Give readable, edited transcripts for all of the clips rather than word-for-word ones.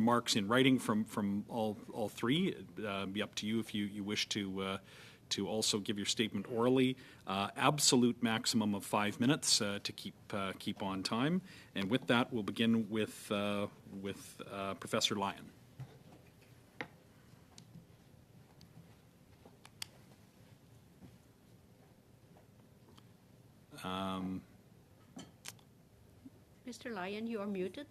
remarks in writing from all three. Be up to you if you wish to also give your statement orally. Absolute maximum of 5 minutes to keep on time. And with that, we'll begin with Professor Lyon. Mr. Lyon, you are muted.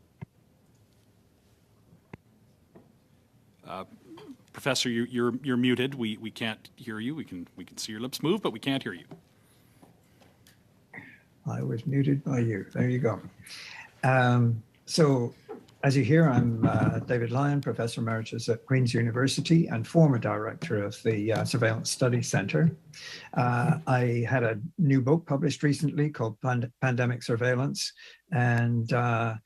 Professor, you're muted. We can't hear you. We can see your lips move, but we can't hear you. I was muted by you. There you go. So, as you hear, I'm David Lyon, Professor Emeritus at Queen's University and former Director of the Surveillance Studies Centre. I had a new book published recently called Pandemic Surveillance, and that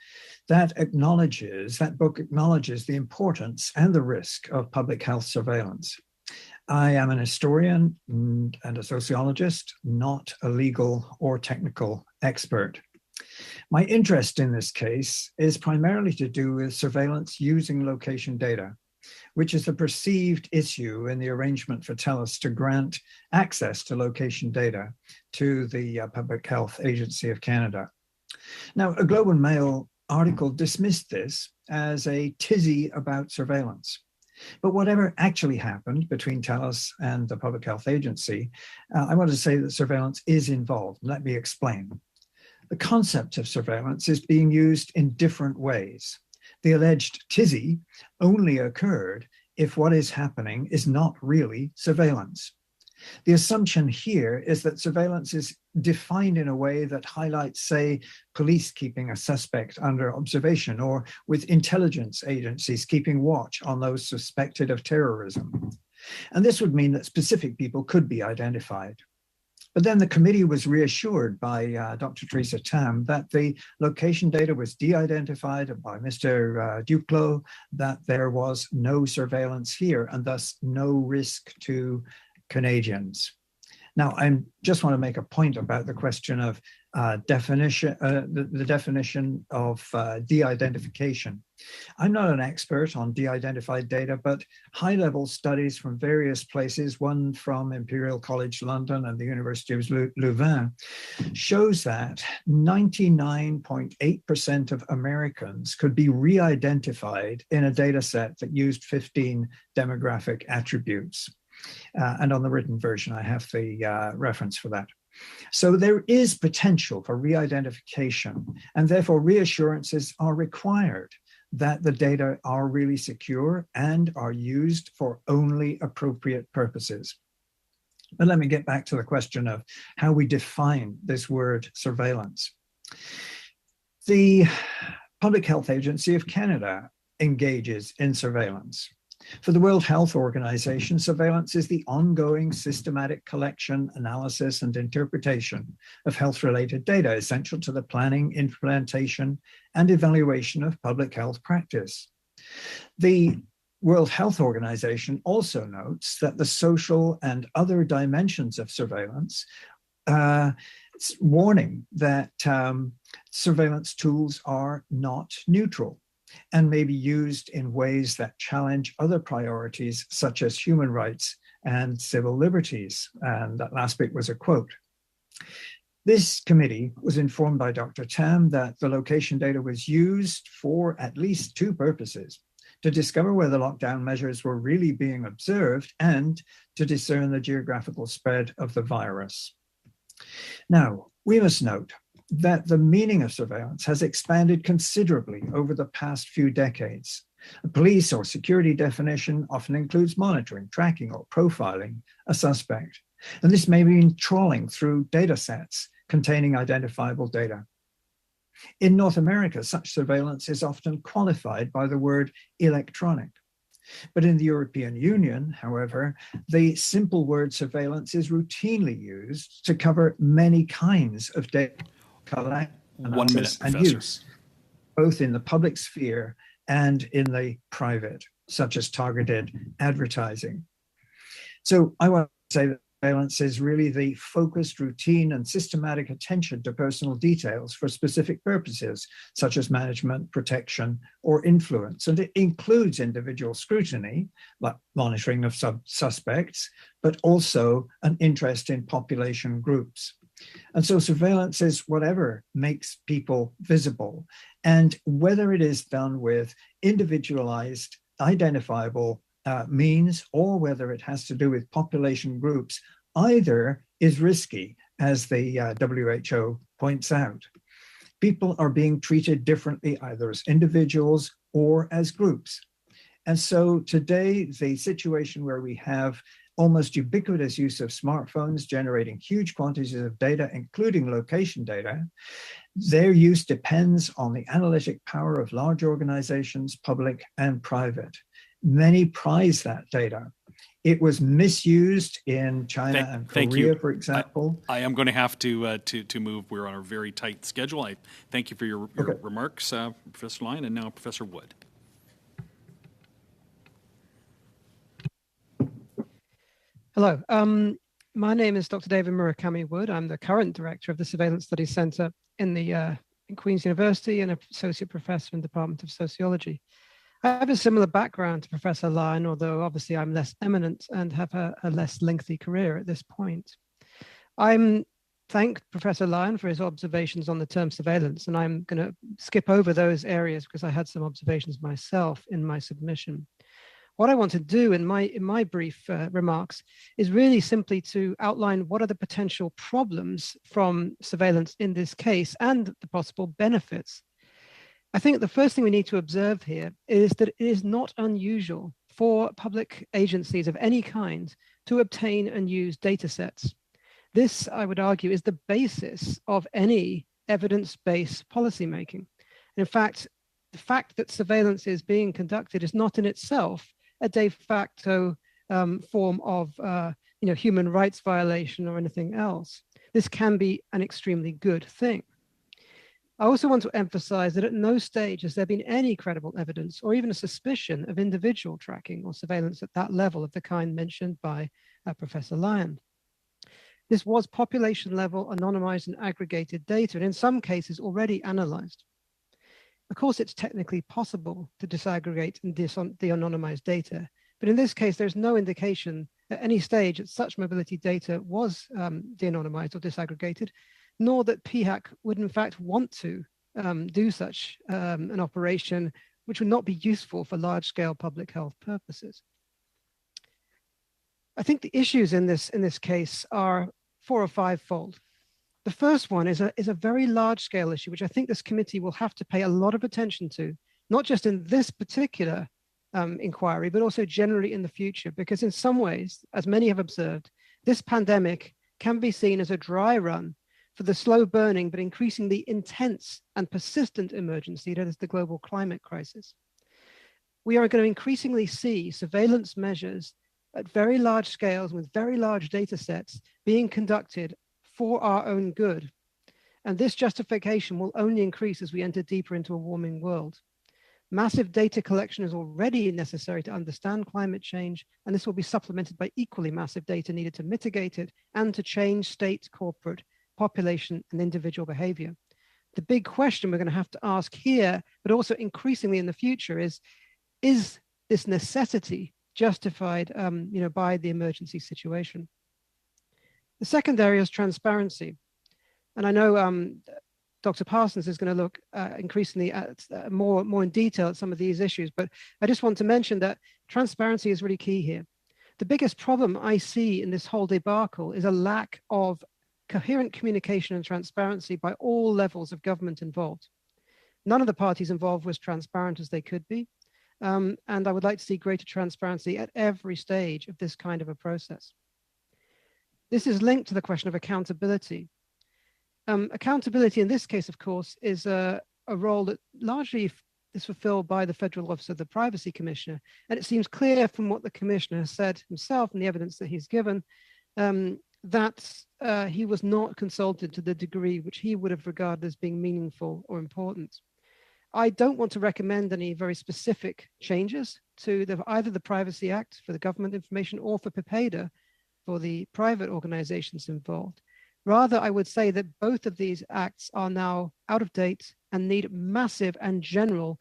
book acknowledges the importance and the risk of public health surveillance. I am an historian and a sociologist, not a legal or technical expert. My interest in this case is primarily to do with surveillance using location data, which is a perceived issue in the arrangement for TELUS to grant access to location data to the Public Health Agency of Canada. Now, a Globe and Mail article dismissed this as a tizzy about surveillance. But whatever actually happened between TELUS and the Public Health Agency, I want to say that surveillance is involved. Let me explain. The concept of surveillance is being used in different ways. The alleged tizzy only occurred if what is happening is not really surveillance. The assumption here is that surveillance is defined in a way that highlights, say, police keeping a suspect under observation, or with intelligence agencies keeping watch on those suspected of terrorism. And this would mean that specific people could be identified. But then the committee was reassured by Dr. Theresa Tam that the location data was de-identified by Mr. Duclos, that there was no surveillance here and thus no risk to Canadians. Now, I just want to make a point about the question of the definition of de-identification. I'm not an expert on de-identified data, but high-level studies from various places, one from Imperial College London and the University of Louvain, shows that 99.8% of Americans could be re-identified in a data set that used 15 demographic attributes. And on the written version, I have the reference for that. So there is potential for re-identification, and therefore reassurances are required that the data are really secure and are used for only appropriate purposes. But let me get back to the question of how we define this word surveillance. The Public Health Agency of Canada engages in surveillance. For the World Health Organization, surveillance is the ongoing systematic collection, analysis, and interpretation of health-related data essential to the planning, implementation, and evaluation of public health practice. The World Health Organization also notes that the social and other dimensions of surveillance, warning that surveillance tools are not neutral and may be used in ways that challenge other priorities such as human rights and civil liberties. And that last bit was a quote. This committee was informed by Dr. Tam that the location data was used for at least two purposes: to discover whether lockdown measures were really being observed and to discern the geographical spread of the virus. Now, we must note that the meaning of surveillance has expanded considerably over the past few decades. A police or security definition often includes monitoring, tracking, or profiling a suspect. And this may mean trawling through data sets containing identifiable data. In North America, such surveillance is often qualified by the word electronic. But in the European Union, however, the simple word surveillance is routinely used to cover many kinds of data collection, analysis, and use, both in the public sphere and in the private, such as targeted advertising. So I want to say that surveillance is really the focused, routine, and systematic attention to personal details for specific purposes, such as management, protection, or influence. And it includes individual scrutiny, like monitoring of suspects, but also an interest in population groups. And so surveillance is whatever makes people visible. And whether it is done with individualized, identifiable means, or whether it has to do with population groups, either is risky, as the WHO points out. People are being treated differently, either as individuals or as groups. And so today, the situation where we have almost ubiquitous use of smartphones generating huge quantities of data, including location data, their use depends on the analytic power of large organizations, public and private. Many prize that data. It was misused in China and Korea, for example. I am going to have to move. We're on a very tight schedule. I thank you for your remarks, Professor Lyon, and now Professor Wood. Hello. My name is Dr. David Murakami Wood. I'm the current director of the Surveillance Studies Center in Queen's University and an associate professor in the Department of Sociology. I have a similar background to Professor Lyon, although obviously I'm less eminent and have a less lengthy career at this point. I'm thank Professor Lyon for his observations on the term surveillance, and I'm going to skip over those areas because I had some observations myself in my submission. What I want to do in my brief remarks is really simply to outline what are the potential problems from surveillance in this case and the possible benefits. I think the first thing we need to observe here is that it is not unusual for public agencies of any kind to obtain and use data sets. This, I would argue, is the basis of any evidence-based policymaking. And in fact, the fact that surveillance is being conducted is not in itself a de facto form of human rights violation or anything else. This can be an extremely good thing. I also want to emphasize that at no stage has there been any credible evidence or even a suspicion of individual tracking or surveillance at that level of the kind mentioned by Professor Lyon. This was population level anonymized and aggregated data, and in some cases already analyzed. Of course, it's technically possible to disaggregate and de-anonymize data, but in this case, there's no indication at any stage that such mobility data was de-anonymized or disaggregated, nor that PHAC would in fact want to do such an operation, which would not be useful for large-scale public health purposes. I think the issues in this case are 4 or 5-fold. The first one is a very large-scale issue, which I think this committee will have to pay a lot of attention to, not just in this particular inquiry, but also generally in the future, because in some ways, as many have observed, this pandemic can be seen as a dry run for the slow burning but increasingly intense and persistent emergency that is the global climate crisis. We are going to increasingly see surveillance measures at very large scales with very large data sets being conducted for our own good. And this justification will only increase as we enter deeper into a warming world. Massive data collection is already necessary to understand climate change, and this will be supplemented by equally massive data needed to mitigate it and to change state, corporate, population, and individual behavior. The big question we're going to have to ask here, but also increasingly in the future, is this necessity justified by the emergency situation? The second area is transparency. And I know Dr. Parsons is going to look increasingly at more in detail at some of these issues, but I just want to mention that transparency is really key here. The biggest problem I see in this whole debacle is a lack of coherent communication and transparency by all levels of government involved. None of the parties involved was transparent as they could be. And I would like to see greater transparency at every stage of this kind of a process. This is linked to the question of accountability. Accountability in this case, of course, is a role that largely is fulfilled by the Federal Office of the Privacy Commissioner. And it seems clear from what the Commissioner has said himself and the evidence that he's given that he was not consulted to the degree which he would have regarded as being meaningful or important. I don't want to recommend any very specific changes to either the Privacy Act for the government information or for PIPEDA, for the private organizations involved. Rather, I would say that both of these acts are now out of date and need massive and general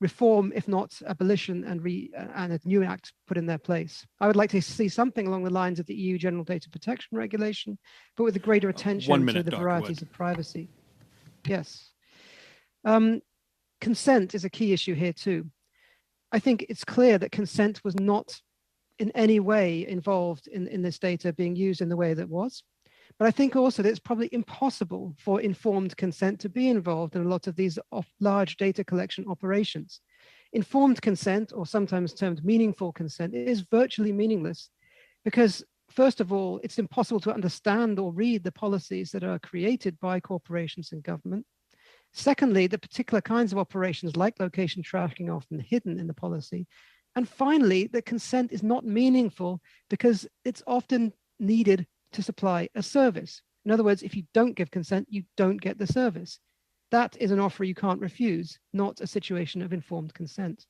reform, if not abolition, and a new act put in their place. I would like to see something along the lines of the EU General Data Protection Regulation, but with a greater attention 1 minute, to the Dr. varieties Wood. of privacy. Yes. Consent is a key issue here too. I think it's clear that consent was not in any way involved in this data being used in the way that was. But I think also that it's probably impossible for informed consent to be involved in a lot of these large data collection operations. Informed consent, or sometimes termed meaningful consent, is virtually meaningless because, first of all, it's impossible to understand or read the policies that are created by corporations and government. Secondly, the particular kinds of operations like location tracking are often hidden in the policy. And finally, the consent is not meaningful because it's often needed to supply a service. In other words, if you don't give consent, you don't get the service. That is an offer you can't refuse, not a situation of informed consent.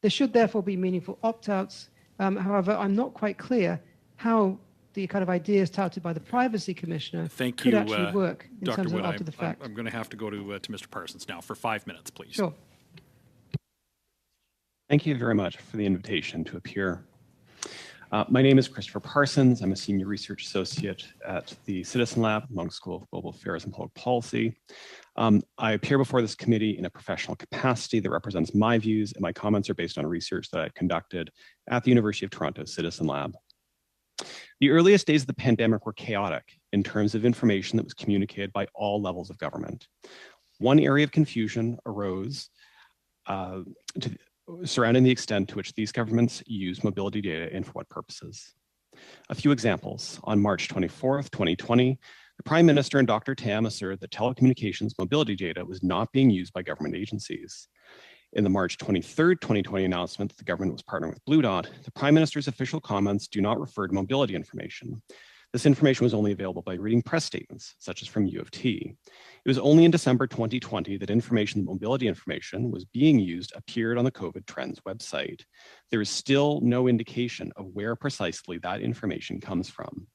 There should therefore be meaningful opt-outs. However, I'm not quite clear how the kind of ideas touted by the Privacy Commissioner could actually work in Dr. terms Wood. of after the fact. I'm going to have to go to Mr. Parsons now for 5 minutes, please. Sure. Thank you very much for the invitation to appear. My name is Christopher Parsons. I'm a senior research associate at the Citizen Lab, Long School of Global Affairs and Public Policy. I appear before this committee in a professional capacity that represents my views, and my comments are based on research that I conducted at the University of Toronto Citizen Lab. The earliest days of the pandemic were chaotic in terms of information that was communicated by all levels of government. One area of confusion arose surrounding the extent to which these governments use mobility data and for what purposes. A few examples. On March 24th, 2020, the Prime Minister and Dr. Tam asserted that telecommunications mobility data was not being used by government agencies. In the March 23rd, 2020 announcement that the government was partnering with Blue Dot, the Prime Minister's official comments do not refer to mobility information. This information was only available by reading press statements, such as from U of T. It was only in December 2020 that information, mobility information, was being used appeared on the COVID Trends website. There is still no indication of where precisely that information comes from.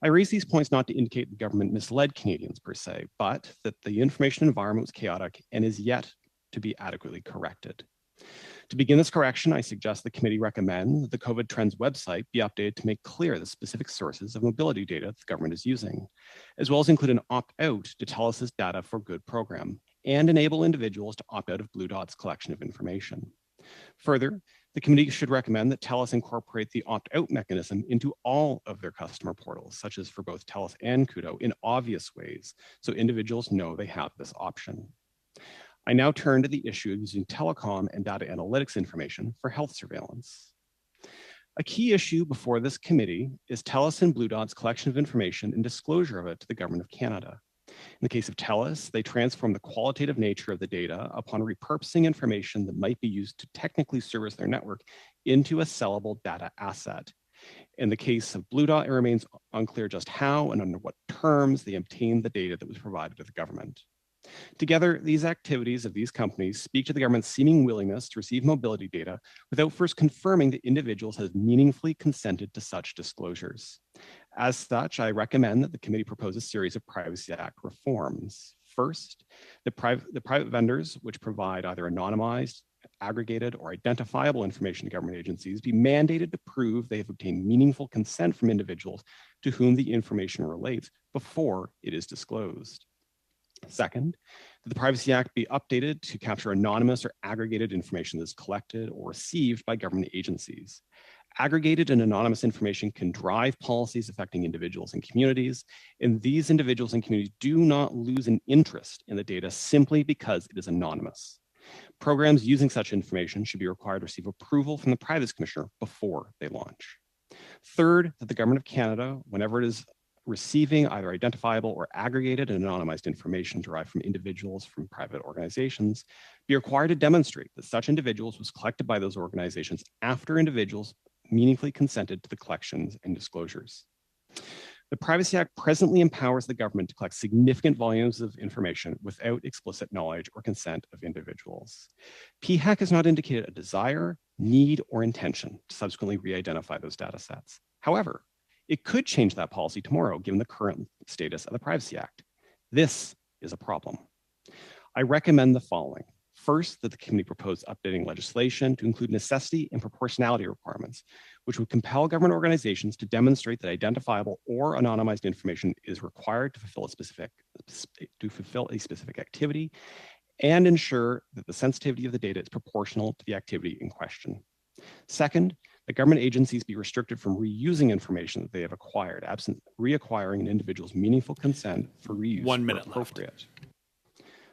I raise these points not to indicate the government misled Canadians per se, but that the information environment was chaotic and is yet to be adequately corrected. To begin this correction, I suggest the committee recommend that the COVID Trends website be updated to make clear the specific sources of mobility data the government is using, as well as include an opt-out to TELUS's Data for Good program and enable individuals to opt out of Blue Dot's collection of information. Further, the committee should recommend that TELUS incorporate the opt-out mechanism into all of their customer portals, such as for both TELUS and Koodo, in obvious ways, so individuals know they have this option. I now turn to the issue of using telecom and data analytics information for health surveillance. A key issue before this committee is TELUS and Blue Dot's collection of information and disclosure of it to the Government of Canada. In the case of TELUS, they transform the qualitative nature of the data upon repurposing information that might be used to technically service their network into a sellable data asset. In the case of Blue Dot, it remains unclear just how and under what terms they obtained the data that was provided to the government. Together, these activities of these companies speak to the government's seeming willingness to receive mobility data without first confirming that individuals have meaningfully consented to such disclosures. As such, I recommend that the committee propose a series of Privacy Act reforms. First, the private vendors which provide either anonymized, aggregated, or identifiable information to government agencies be mandated to prove they have obtained meaningful consent from individuals to whom the information relates before it is disclosed. Second, that the Privacy Act be updated to capture anonymous or aggregated information that is collected or received by government agencies. Aggregated and anonymous information can drive policies affecting individuals and communities, and these individuals and communities do not lose an interest in the data simply because it is anonymous. Programs using such information should be required to receive approval from the Privacy Commissioner before they launch. Third, that the Government of Canada, whenever it is receiving either identifiable or aggregated and anonymized information derived from individuals from private organizations, be required to demonstrate that such individuals was collected by those organizations after individuals meaningfully consented to the collections and disclosures. The Privacy Act presently empowers the government to collect significant volumes of information without explicit knowledge or consent of individuals. PHAC has not indicated a desire need, or intention to subsequently re-identify those data sets. However, it could change that policy tomorrow given the current status of the Privacy Act. This is a problem. I recommend the following. First, that the committee propose updating legislation to include necessity and proportionality requirements, which would compel government organizations to demonstrate that identifiable or anonymized information is required to fulfill a specific activity, and ensure that the sensitivity of the data is proportional to the activity in question. Second, that government agencies be restricted from reusing information that they have acquired, absent reacquiring an individual's meaningful consent for reuse. 1 minute appropriate. left.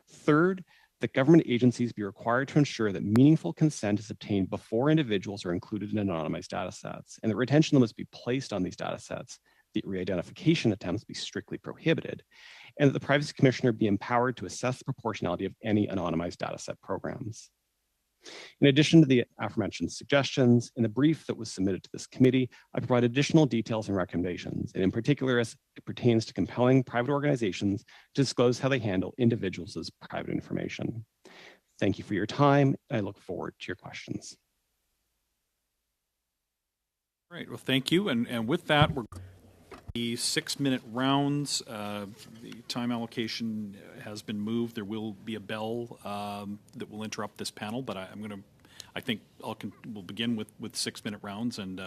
Third, that government agencies be required to ensure that meaningful consent is obtained before individuals are included in anonymized data sets, and that retention limits be placed on these data sets, the re-identification attempts be strictly prohibited, and that the Privacy Commissioner be empowered to assess the proportionality of any anonymized data set programs. In addition to the aforementioned suggestions, in the brief that was submitted to this committee, I provide additional details and recommendations, and in particular as it pertains to compelling private organizations to disclose how they handle individuals' private information. Thank you for your time. I look forward to your questions. All right, well, thank you. And with that, we're the 6-minute rounds. The time allocation has been moved. There will be a bell that will interrupt this panel, but I think we'll begin with 6-minute rounds and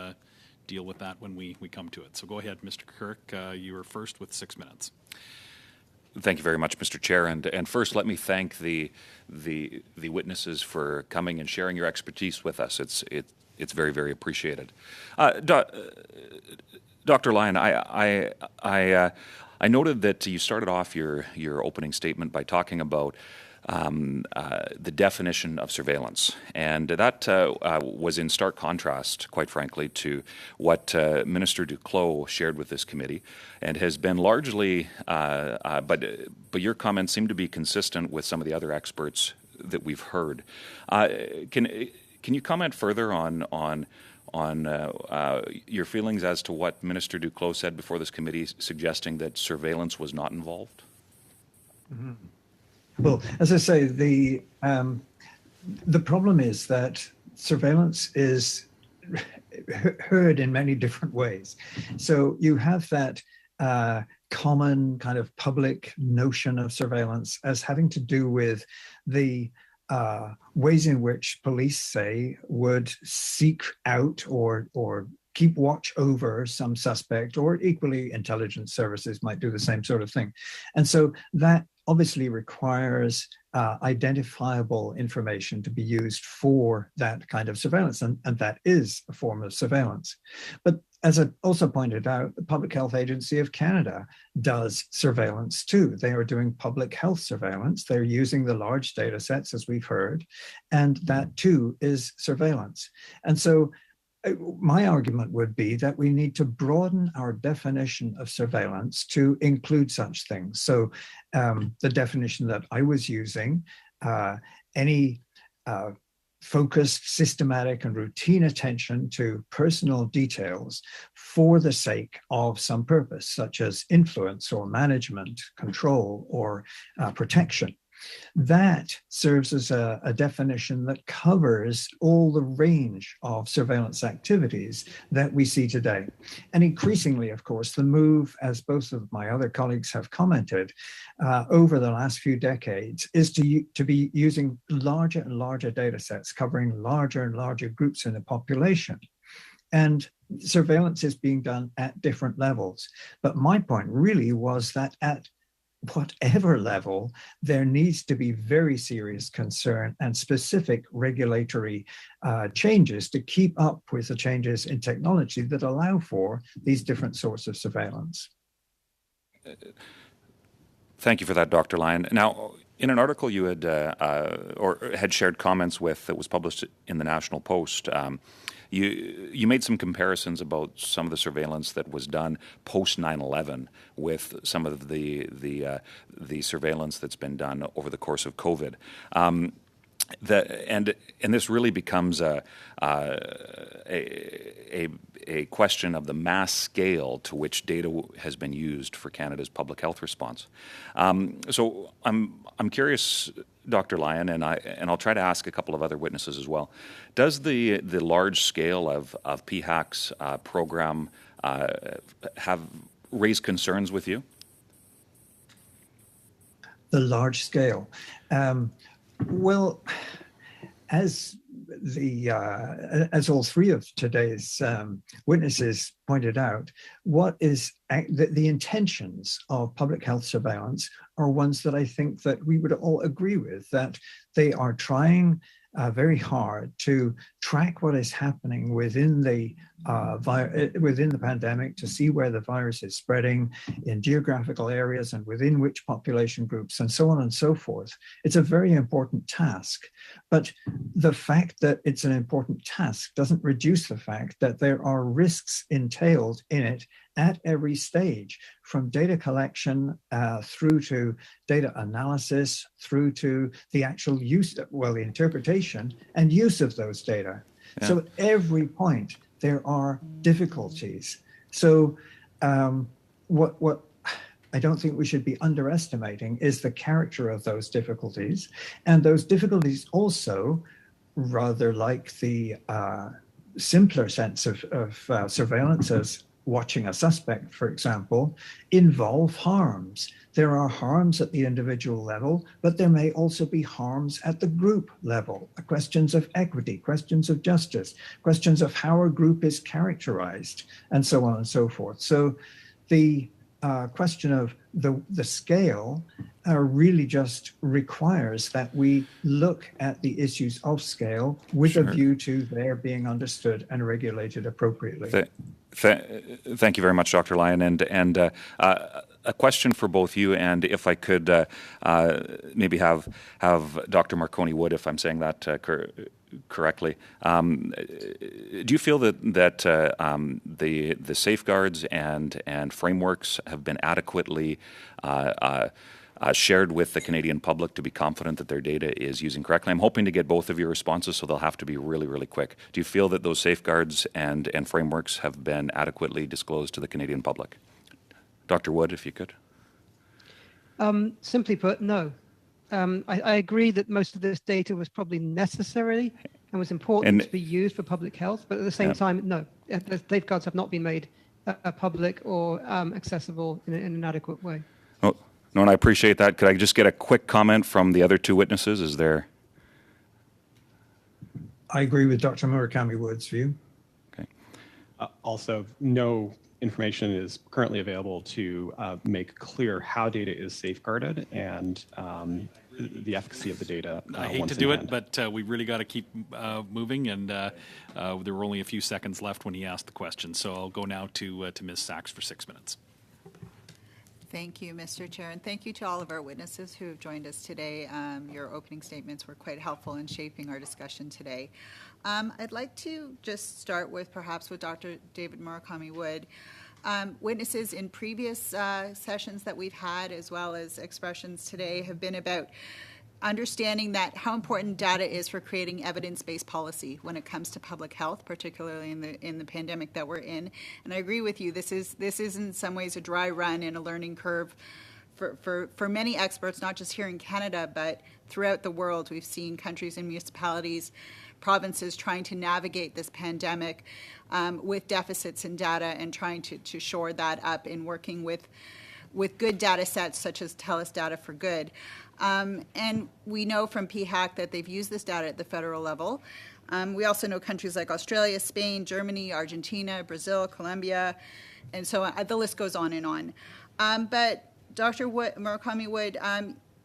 deal with that when we come to it. So go ahead, Mr. Kirk. You are first with 6 minutes. Thank you very much, Mr. Chair. And first, let me thank the witnesses for coming and sharing your expertise with us. It's very, very appreciated. Dr. Lyon, I noted that you started off your opening statement by talking about the definition of surveillance, and that was in stark contrast, quite frankly, to what Minister Duclos shared with this committee, and has been largely, but your comments seem to be consistent with some of the other experts that we've heard. Can you comment further on your feelings as to what Minister Duclos said before this committee, suggesting that surveillance was not involved? Mm-hmm. Well, as I say, the problem is that surveillance is heard in many different ways. So you have that common kind of public notion of surveillance as having to do with the ways in which police, say, would seek out or keep watch over some suspect, or equally intelligence services might do the same sort of thing. And so that obviously requires identifiable information to be used for that kind of surveillance, and that is a form of surveillance. But as I also pointed out, the Public Health Agency of Canada does surveillance too. They are doing public health surveillance. They're using the large data sets, as we've heard, and that too is surveillance. And so my argument would be that we need to broaden our definition of surveillance to include such things. So the definition that I was using, any focused, systematic, and routine attention to personal details for the sake of some purpose, such as influence or management, control, or protection. That serves as a definition that covers all the range of surveillance activities that we see today. And increasingly, of course, the move, as both of my other colleagues have commented, over the last few decades is to be using larger and larger data sets covering larger and larger groups in the population. And surveillance is being done at different levels. But my point really was that at whatever level, there needs to be very serious concern and specific regulatory changes to keep up with the changes in technology that allow for these different sorts of surveillance. Thank you for that, Dr. Lyon. Now, in an article you had shared comments with that was published in the National Post, you made some comparisons about some of the surveillance that was done post 9/11 with some of the surveillance that's been done over the course of COVID. And this really becomes a question of the mass scale to which data has been used for Canada's public health response. So I'm curious, Dr. Lyon, and I'll try to ask a couple of other witnesses as well. Does the large scale of PHAC's program have raised concerns with you? The large scale. Well, as all three of today's witnesses pointed out, what is the intentions of public health surveillance are ones that I think that we would all agree with, that they are trying very hard to track what is happening within the pandemic, to see where the virus is spreading in geographical areas and within which population groups, and so on and so forth. It's a very important task, but the fact that it's an important task doesn't reduce the fact that there are risks entailed in it at every stage, from data collection through to data analysis, through to the actual use, the interpretation and use of those data. Yeah. So at every point, there are difficulties. So what I don't think we should be underestimating is the character of those difficulties. And those difficulties also, rather like the simpler sense of surveillance as watching a suspect, for example, involve harms. There are harms at the individual level, but there may also be harms at the group level, questions of equity, questions of justice, questions of how a group is characterized, and so on and so forth. So the question of the scale really just requires that we look at the issues of scale with a view to their being understood and regulated appropriately. Thank you very much, Dr. Lyon. And a question for both you, and if I could maybe have Dr. Marconi Wood, if I'm saying that correctly. Do you feel that the safeguards and frameworks have been adequately shared with the Canadian public to be confident that their data is using correctly? I'm hoping to get both of your responses, so they'll have to be really, really quick. Do you feel that those safeguards and frameworks have been adequately disclosed to the Canadian public? Dr. Wood, if you could. Simply put, no. I agree that most of this data was probably necessary and was important to be used for public health, but at the same time, no. The safeguards have not been made public or accessible in an adequate way. Oh, no, and I appreciate that. Could I just get a quick comment from the other two witnesses? Is there? I agree with Dr. Murakami Wood's view. Okay. Also, no information is currently available to make clear how data is safeguarded and the efficacy of the data. I hate to do it, but we really got to keep moving, and there were only a few seconds left when he asked the question. So I'll go now to Ms. Sachs for 6 minutes. Thank you, Mr. Chair, and thank you to all of our witnesses who have joined us today. Your opening statements were quite helpful in shaping our discussion today. I'd like to just start with perhaps with Dr. David Murakami Wood. Witnesses in previous sessions that we've had, as well as expressions today, have been about understanding that how important data is for creating evidence-based policy when it comes to public health, particularly in the pandemic that we're in. And I agree with you. This is in some ways a dry run and a learning curve for many experts, not just here in Canada, but throughout the world. We've seen countries and municipalities, provinces trying to navigate this pandemic with deficits in data and trying to shore that up in working with good data sets such as TELUS Data for Good. And we know from PHAC that they've used this data at the federal level. We also know countries like Australia, Spain, Germany, Argentina, Brazil, Colombia, and so the list goes on and on. But Dr. Murakami Wood,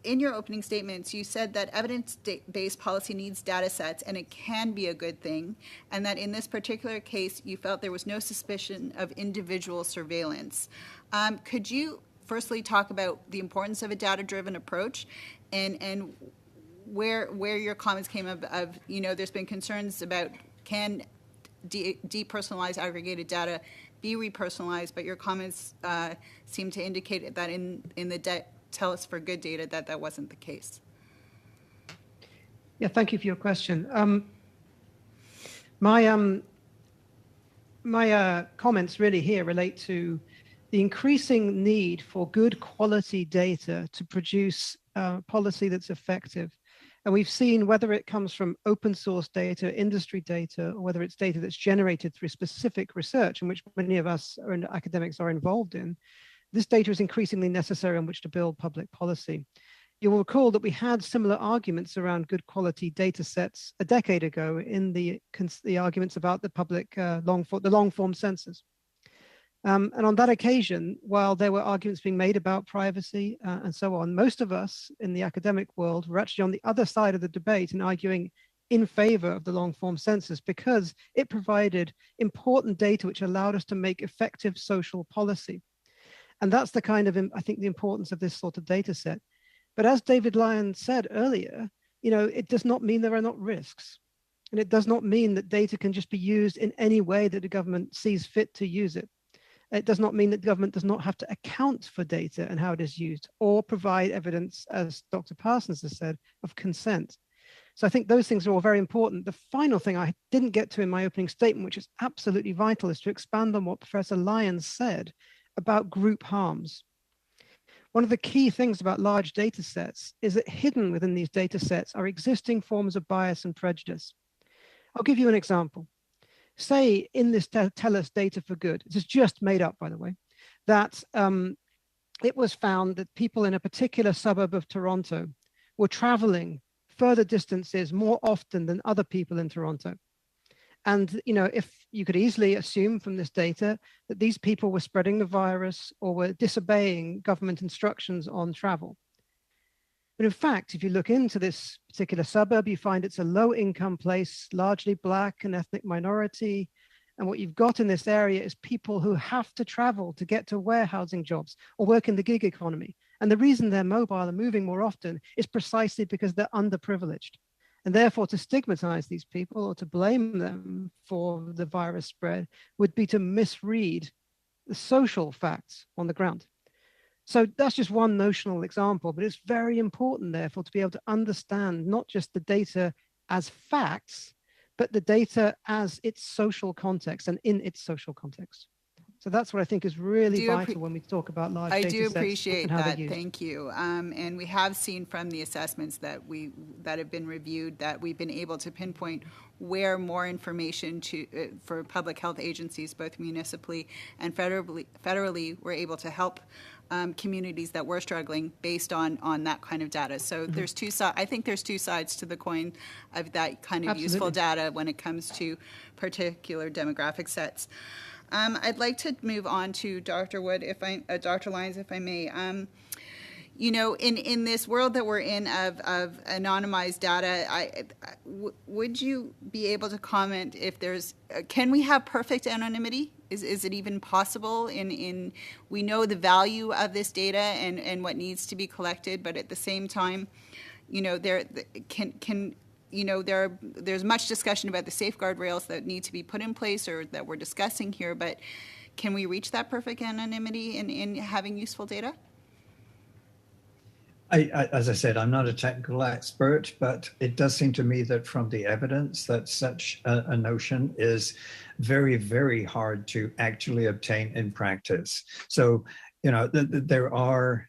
in your opening statements, you said that evidence-based policy needs data sets, and it can be a good thing, and that in this particular case, you felt there was no suspicion of individual surveillance. Could you firstly talk about the importance of a data-driven approach and where your comments came of there's been concerns about can depersonalized aggregated data be repersonalized, but your comments seem to indicate that in the TELUS for Good data that wasn't the case. Yeah, thank you for your question. My comments really here relate to the increasing need for good quality data to produce policy that's effective. And we've seen whether it comes from open source data, industry data, or whether it's data that's generated through specific research in which many of us academics are involved in, this data is increasingly necessary on which to build public policy. You will recall that we had similar arguments around good quality data sets a decade ago in the arguments about the public long form census. And on that occasion, while there were arguments being made about privacy and so on, most of us in the academic world were actually on the other side of the debate and arguing in favor of the long form census because it provided important data which allowed us to make effective social policy. And that's the kind of, I think, the importance of this sort of data set. But as David Lyon said earlier, it does not mean there are not risks. And it does not mean that data can just be used in any way that the government sees fit to use it. It does not mean that the government does not have to account for data and how it is used or provide evidence, as Dr. Parsons has said, of consent. So I think those things are all very important. The final thing I didn't get to in my opening statement, which is absolutely vital, is to expand on what Professor Lyon said about group harms. One of the key things about large data sets is that hidden within these data sets are existing forms of bias and prejudice. I'll give you an example. Say in this TELUS data for good, this is just made up, by the way, that it was found that people in a particular suburb of Toronto were traveling further distances more often than other people in Toronto. And if you could easily assume from this data that these people were spreading the virus or were disobeying government instructions on travel. But in fact, if you look into this particular suburb, you find it's a low-income place, largely Black and ethnic minority. And what you've got in this area is people who have to travel to get to warehousing jobs or work in the gig economy. And the reason they're mobile and moving more often is precisely because they're underprivileged. And therefore, to stigmatize these people or to blame them for the virus spread would be to misread the social facts on the ground. So that's just one notional example, but it's very important, therefore, to be able to understand not just the data as facts, but the data as its social context and in its social context. So that's what I think is really vital when we talk about large data sets. I do appreciate that. Used. Thank you. And we have seen from the assessments that have been reviewed that we've been able to pinpoint where more information for public health agencies, both municipally and federally, we're able to help communities that were struggling based on that kind of data. So there's two sides. I think there's two sides to the coin of that kind of useful data when it comes to particular demographic sets. I'd like to move on to Dr. Wood, Dr. Lyons, if I may. In this world that we're in of anonymized data, would you be able to comment if can we have perfect anonymity? Is it even possible? We know the value of this data and what needs to be collected, but at the same time, there's much discussion about the safeguard rails that need to be put in place or that we're discussing here, but can we reach that perfect anonymity in having useful data? As I said, I'm not a technical expert, but it does seem to me that from the evidence that such a notion is very, very hard to actually obtain in practice. So, there are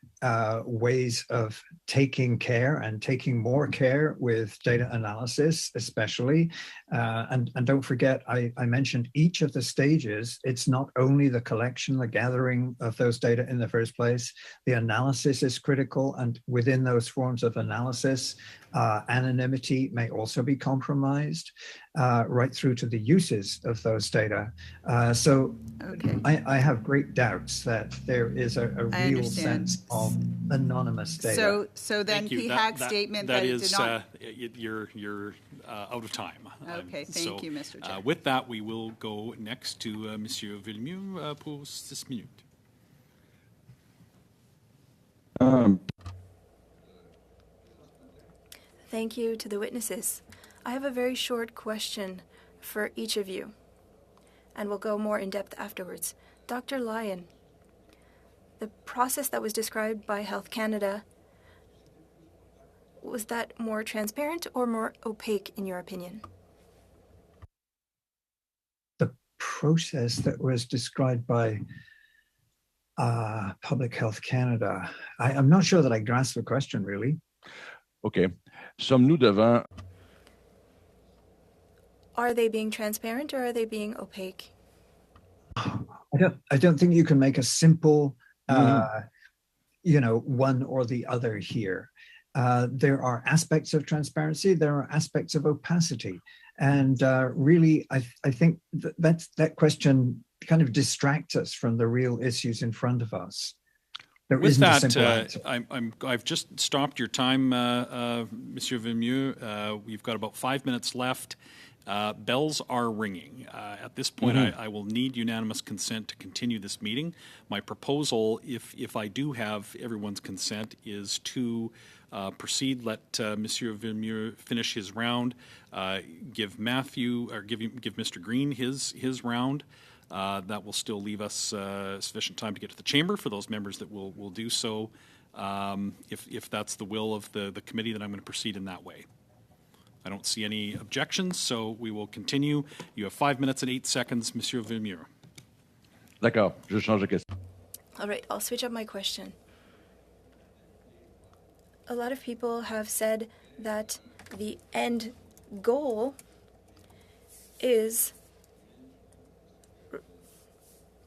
ways of taking care and taking more care with data analysis, especially. And don't forget, I mentioned each of the stages. It's not only the collection, the gathering of those data in the first place. The analysis is critical. And within those forms of analysis, anonymity may also be compromised, right through to the uses of those data. So I have great doubts that there is a real sense of anonymous data. So then PHAC's statement that it did not... You're out of time. Okay, thank you, Mr. Chair. With that, we will go next to Monsieur Villemeux pour 6 minutes. Thank you to the witnesses. I have a very short question for each of you, and we'll go more in depth afterwards. Dr. Lyon, the process that was described by Health Canada, was that more transparent or more opaque in your opinion? The process that was described by Public Health Canada, I'm not sure that I grasp the question, really. Okay. Sommes-nous devant Are they being transparent or are they being opaque? I don't think you can make a simple, one or the other here. There are aspects of transparency, there are aspects of opacity. And really, I think that question kind of distracts us from the real issues in front of us. With that, I've just stopped your time, Monsieur Villemeux. We've got about 5 minutes left. Bells are ringing. At this point, I will need unanimous consent to continue this meeting. My proposal, if I do have everyone's consent, is to proceed. Let Monsieur Villemeux finish his round. Give Matthew or give Mr. Green his round. That will still leave us sufficient time to get to the chamber for those members that will do so. If that's the will of the committee, then I'm going to proceed in that way. I don't see any objections, so we will continue. You have 5 minutes and 8 seconds, Monsieur Villemeux. D'accord, je change de question. All right, I'll switch up my question. A lot of people have said that the end goal is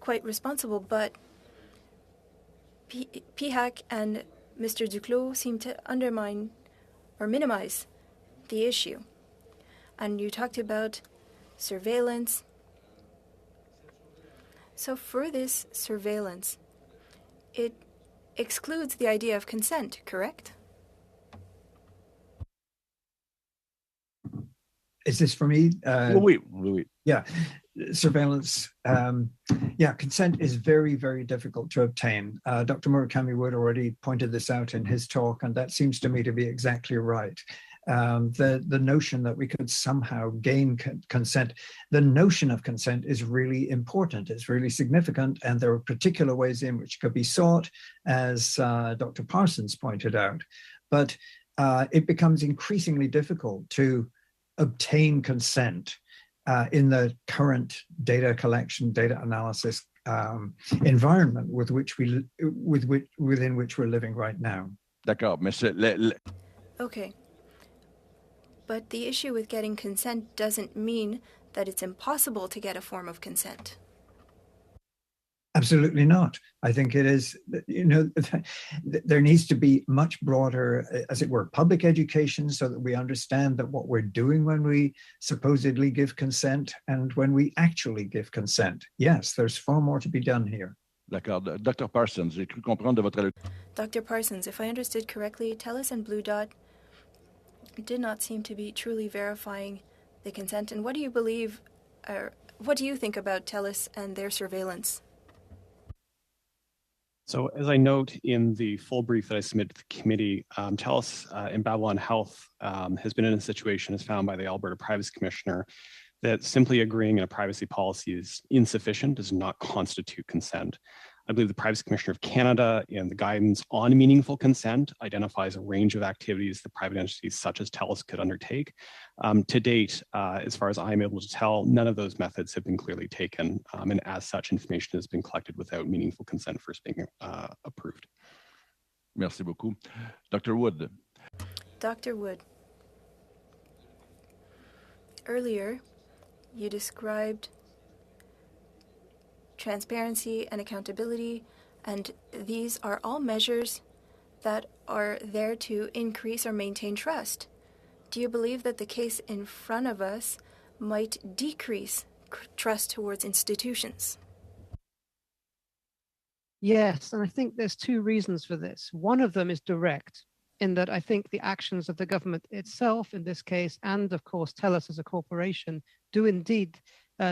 quite responsible, but PHAC and Mr. Duclos seem to undermine or minimize the issue. And you talked about surveillance. So for this surveillance, it excludes the idea of consent, correct? Is this for me? Oui. Yeah, surveillance. Consent is very, very difficult to obtain. Dr. Murakami Wood already pointed this out in his talk, and that seems to me to be exactly right. The notion that we could somehow gain consent, the notion of consent is really important, it's really significant, and there are particular ways in which it could be sought, as Dr. Parsons pointed out. But it becomes increasingly difficult to obtain consent in the current data collection, data analysis environment within which we're living right now. D'accord, mais Okay. But the issue with getting consent doesn't mean that it's impossible to get a form of consent. Absolutely not. I think it is, there needs to be much broader, as it were, public education so that we understand that what we're doing when we supposedly give consent and when we actually give consent. Yes, there's far more to be done here. D'accord. Dr. Parsons, j'ai cru comprendre de votre... Dr. Parsons, if I understood correctly, TELUS and Blue Dot did not seem to be truly verifying the consent. And what do you believe, or what do you think about TELUS and their surveillance? So as I note in the full brief that I submitted to the committee, TELUS in Babylon Health has been in a situation as found by the Alberta Privacy Commissioner that simply agreeing in a privacy policy is insufficient, does not constitute consent. I believe the Privacy Commissioner of Canada in the guidance on meaningful consent identifies a range of activities that private entities such as TELUS could undertake. To date, as far as I'm able to tell, none of those methods have been clearly taken, and as such, information has been collected without meaningful consent first being approved. Merci beaucoup. Dr. Wood. Dr. Wood, earlier you described transparency and accountability, and these are all measures that are there to increase or maintain trust. Do you believe that the case in front of us might decrease trust towards institutions? Yes, and I think there's two reasons for this. One of them is direct, in that I think the actions of the government itself in this case, and of course TELUS as a corporation, do indeed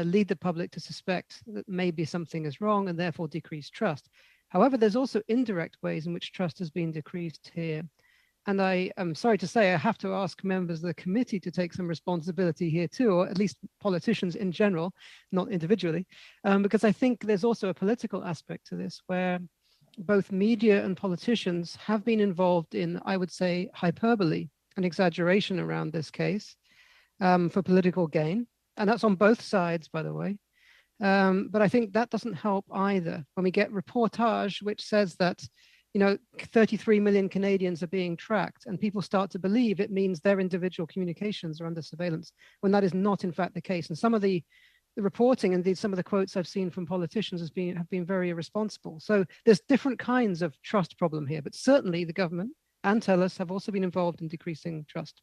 lead the public to suspect that maybe something is wrong and therefore decrease trust. However, there's also indirect ways in which trust has been decreased here. And I am sorry to say, I have to ask members of the committee to take some responsibility here too, or at least politicians in general, not individually, because I think there's also a political aspect to this where both media and politicians have been involved in, I would say, hyperbole and exaggeration around this case for political gain. And that's on both sides, by the way. But I think that doesn't help either. When we get reportage which says that 33 million Canadians are being tracked, and people start to believe it means their individual communications are under surveillance, when that is not in fact the case. And some of the reporting, indeed some of the quotes I've seen from politicians have been very irresponsible. So there's different kinds of trust problem here, but certainly the government and TELUS have also been involved in decreasing trust.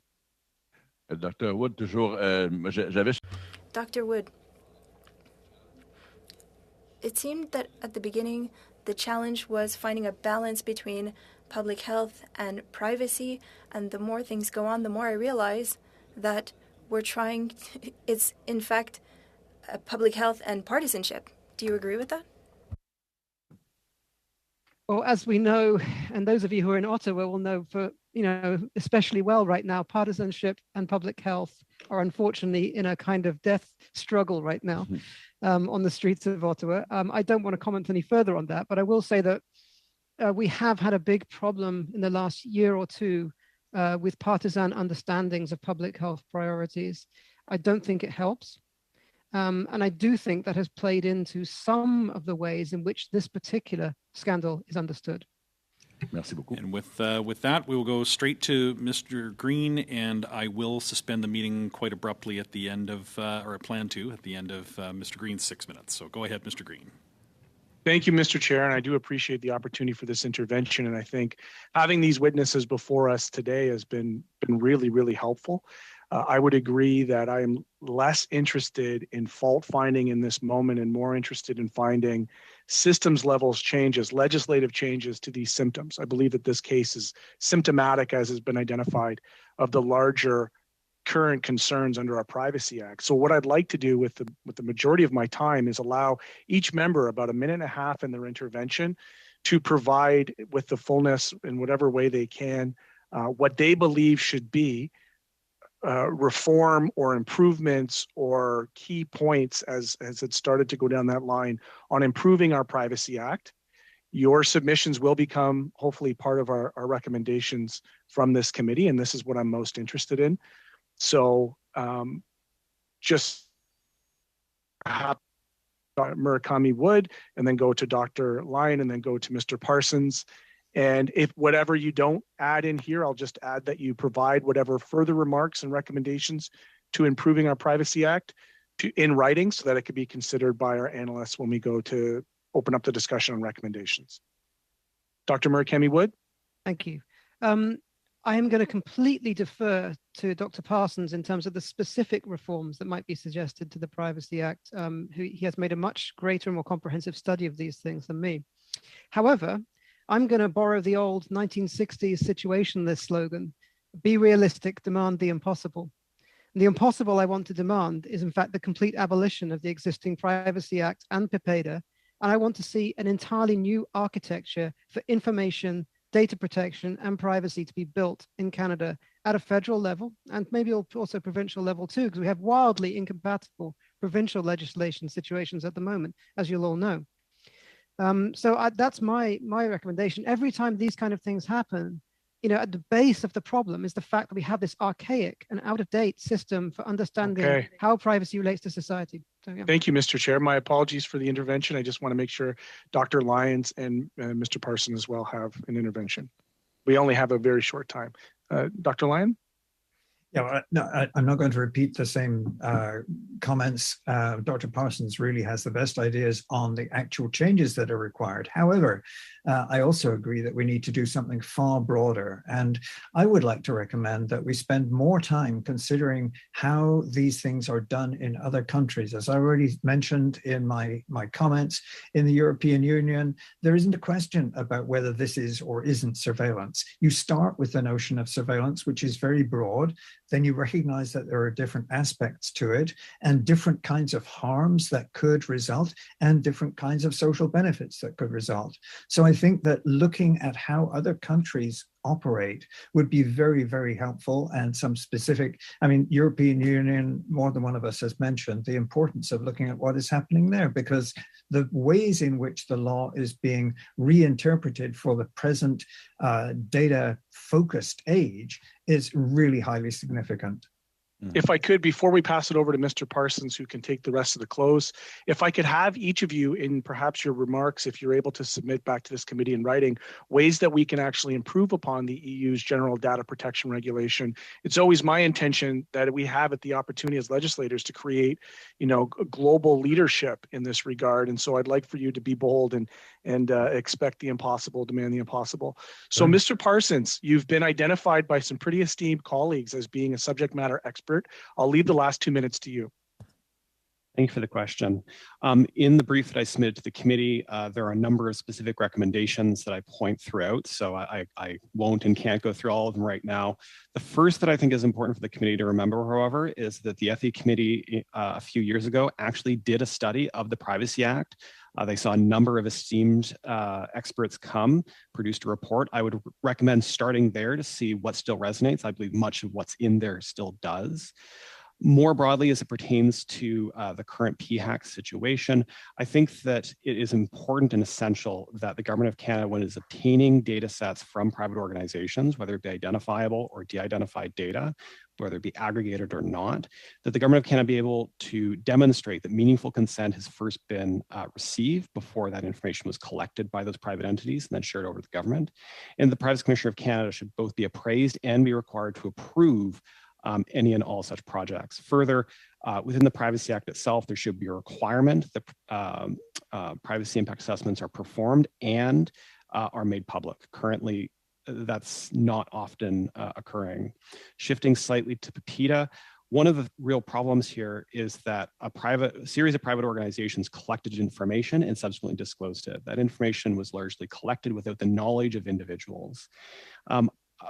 Dr. Wood, toujours, j'avais... Dr. Wood, it seemed that at the beginning, the challenge was finding a balance between public health and privacy, and the more things go on, the more I realize that it's in fact public health and partisanship. Do you agree with that? Well, as we know, and those of you who are in Ottawa will know especially well right now, partisanship and public health are unfortunately in a kind of death struggle right now on the streets of Ottawa. I don't want to comment any further on that, but I will say that we have had a big problem in the last year or two with partisan understandings of public health priorities. I don't think it helps. And I do think that has played into some of the ways in which this particular scandal is understood. Merci beaucoup. And with that, we will go straight to Mr. Green, and I will suspend the meeting quite abruptly at the end of, or I plan to, at the end of Mr. Green's 6 minutes. So go ahead, Mr. Green. Thank you, Mr. Chair, and I do appreciate the opportunity for this intervention. And I think having these witnesses before us today has been really, really helpful. I would agree that I am less interested in fault finding in this moment and more interested in finding systems levels changes, legislative changes to these symptoms. I believe that this case is symptomatic, as has been identified, of the larger current concerns under our Privacy Act. So what I'd like to do with the majority of my time is allow each member about 1.5 minutes in their intervention to provide with the fullness in whatever way they can what they believe should be reform or improvements or key points as it started to go down that line on improving our Privacy Act. Your submissions will become hopefully part of our recommendations from this committee, and this is what I'm most interested in. So just Murakami Wood, and then go to Dr. Lyon, and then go to Mr. Parsons. And if whatever you don't add in here, I'll just add that you provide whatever further remarks and recommendations to improving our Privacy Act in writing so that it could be considered by our analysts when we go to open up the discussion on recommendations. Dr. Murakami Wood? Thank you. I am going to completely defer to Dr. Parsons in terms of the specific reforms that might be suggested to the Privacy Act. He has made a much greater and more comprehensive study of these things than me. However, I'm going to borrow the old 1960s situationless slogan, be realistic, demand the impossible. And the impossible I want to demand is in fact the complete abolition of the existing Privacy Act and PIPEDA. And I want to see an entirely new architecture for information, data protection and privacy to be built in Canada at a federal level and maybe also provincial level too, because we have wildly incompatible provincial legislation situations at the moment, as you'll all know. That's my recommendation. Every time these kind of things happen, at the base of the problem is the fact that we have this archaic and out-of-date system for understanding how privacy relates to society. So, yeah. Thank you, Mr. Chair. My apologies for the intervention. I just want to make sure Dr. Lyons and Mr. Parson as well have an intervention. We only have a very short time. Dr. Lyon? Yeah, no, I'm not going to repeat the same comments. Dr. Parsons really has the best ideas on the actual changes that are required. However, I also agree that we need to do something far broader. And I would like to recommend that we spend more time considering how these things are done in other countries. As I already mentioned in my comments, in the European Union, there isn't a question about whether this is or isn't surveillance. You start with the notion of surveillance, which is very broad. Then you recognize that there are different aspects to it and different kinds of harms that could result and different kinds of social benefits that could result. So I think that looking at how other countries operate would be very, very helpful, and some specific, European Union, more than one of us has mentioned the importance of looking at what is happening there, because the ways in which the law is being reinterpreted for the present data-focused age is really highly significant. If I could, before we pass it over to Mr. Parsons, who can take the rest of the close, if I could have each of you in perhaps your remarks, if you're able to submit back to this committee in writing, ways that we can actually improve upon the EU's general data protection regulation. It's always my intention that we have the opportunity as legislators to create, global leadership in this regard. And so I'd like for you to be bold and expect the impossible, demand the impossible. So, Mr. Parsons, you've been identified by some pretty esteemed colleagues as being a subject matter expert. I'll leave the last 2 minutes to you. Thank you for the question. In the brief that I submitted to the committee, there are a number of specific recommendations that I point throughout, so I won't and can't go through all of them right now. The first that I think is important for the committee to remember, however, is that the ETHI committee a few years ago actually did a study of the Privacy Act. They saw a number of esteemed experts produced a report. I would recommend starting there to see what still resonates. I believe much of what's in there still does. More broadly, as it pertains to the current PHAC situation, I think that it is important and essential that the Government of Canada, when it is obtaining data sets from private organizations, whether it be identifiable or de-identified data, whether it be aggregated or not, that the Government of Canada be able to demonstrate that meaningful consent has first been received before that information was collected by those private entities and then shared over to the government. And the Privacy Commissioner of Canada should both be appraised and be required to approve any and all such projects. Further, within the Privacy Act itself, there should be a requirement that privacy impact assessments are performed and are made public. Currently, that's not often occurring. Shifting slightly to PIPEDA, one of the real problems here is that a series of private organizations collected information and subsequently disclosed it. That information was largely collected without the knowledge of individuals.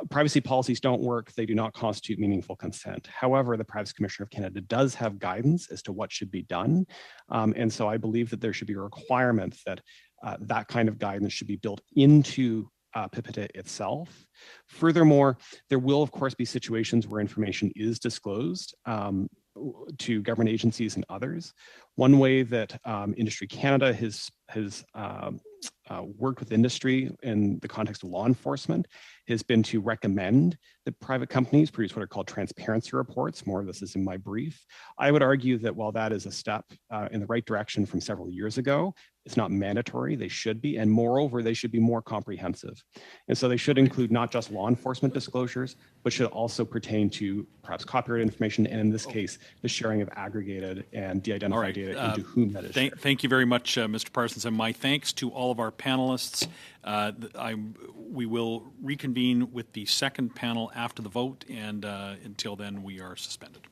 Privacy policies don't work. They do not constitute meaningful consent. However, the Privacy Commissioner of Canada does have guidance as to what should be done. And so I believe that there should be a requirement that that kind of guidance should be built into PIPEDA itself. Furthermore, there will, of course, be situations where information is disclosed to government agencies and others. One way that Industry Canada has worked with industry in the context of law enforcement has been to recommend that private companies produce what are called transparency reports. More of this is in my brief. I would argue that while that is a step in the right direction from several years ago, it's not mandatory. They should be, and moreover, they should be more comprehensive. And so they should include not just law enforcement disclosures, but should also pertain to perhaps copyright information, and in this case, the sharing of aggregated and de-identified data into whom that is shared. Thank you very much, Mr. Parsons, and my thanks to all of our panelists. We will reconvene with the second panel after the vote, and until then, we are suspended.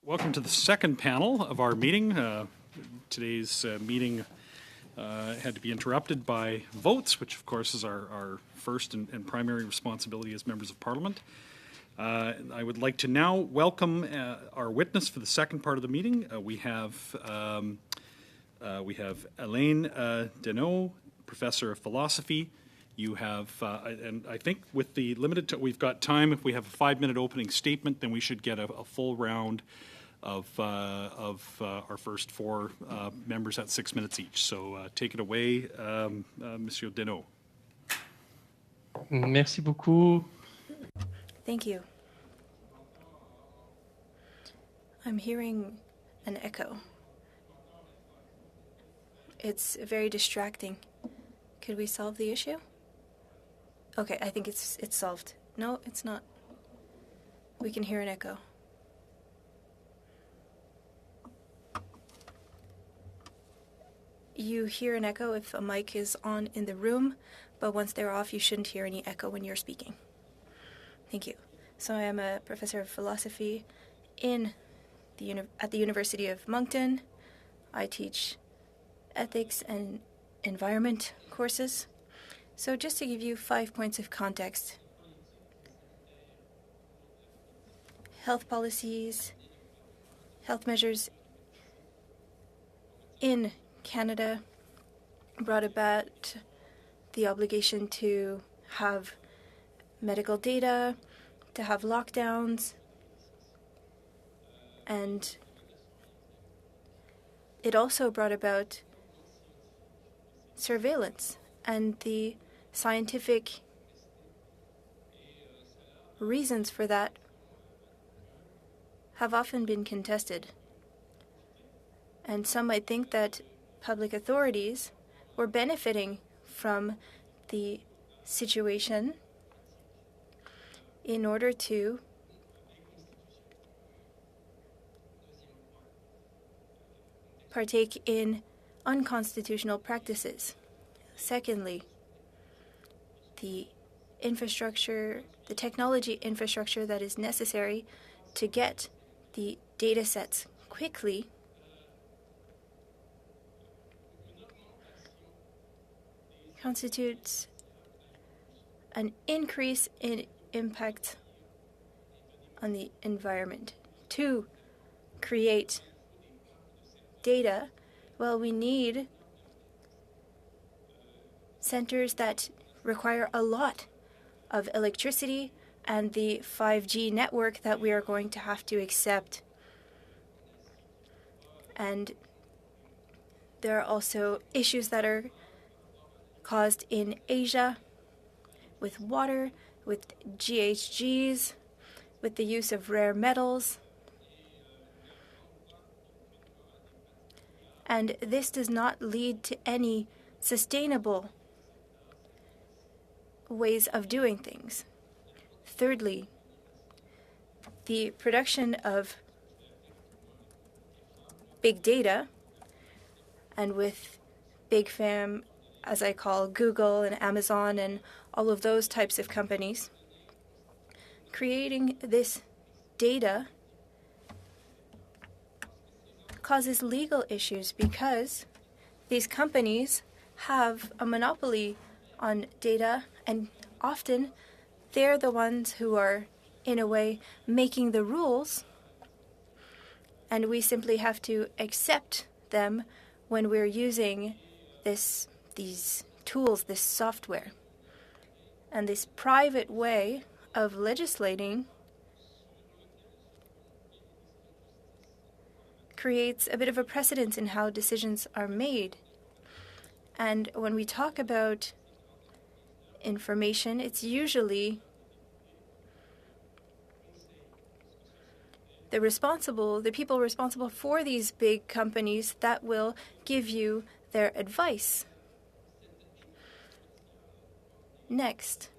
Welcome to the second panel of our meeting. Today's meeting had to be interrupted by votes, which of course is our first and primary responsibility as members of Parliament. I would like to now welcome our witness for the second part of the meeting. We have Alain Deneau, Professor of Philosophy. You have, and I think with the limited time, we've got time. If we have a 5-minute opening statement, then we should get a full round of our first 4 members at 6 minutes each. So take it away, Monsieur Deneau. Merci beaucoup. Thank you. I'm hearing an echo. It's very distracting. Could we solve the issue? Okay, I think it's solved. No, it's not. We can hear an echo. You hear an echo if a mic is on in the room, but once they're off, you shouldn't hear any echo when you're speaking. Thank you. So I am a professor of philosophy at the University of Moncton. I teach ethics and environment courses. So just to give you 5 points of context. Health policies, health measures in Canada brought about the obligation to have medical data, to have lockdowns, and it also brought about surveillance, and the scientific reasons for that have often been contested. And some might think that public authorities were benefiting from the situation in order to partake in unconstitutional practices. Secondly, the infrastructure, the technology infrastructure that is necessary to get the data sets quickly constitutes an increase in impact on the environment. To create data, well, we need centers that require a lot of electricity and the 5G network that we are going to have to accept. And there are also issues that are caused in Asia with water, with GHGs, with the use of rare metals. And this does not lead to any sustainable ways of doing things. Thirdly, the production of big data, and with big fam, as I call Google and Amazon and all of those types of companies, creating this data causes legal issues because these companies have a monopoly on data, and often they're the ones who are, in a way, making the rules, and we simply have to accept them when we're using these tools, this software. And this private way of legislating creates a bit of a precedent in how decisions are made. And when we talk about information, it's usually the people responsible for these big companies that will give you their advice. Next,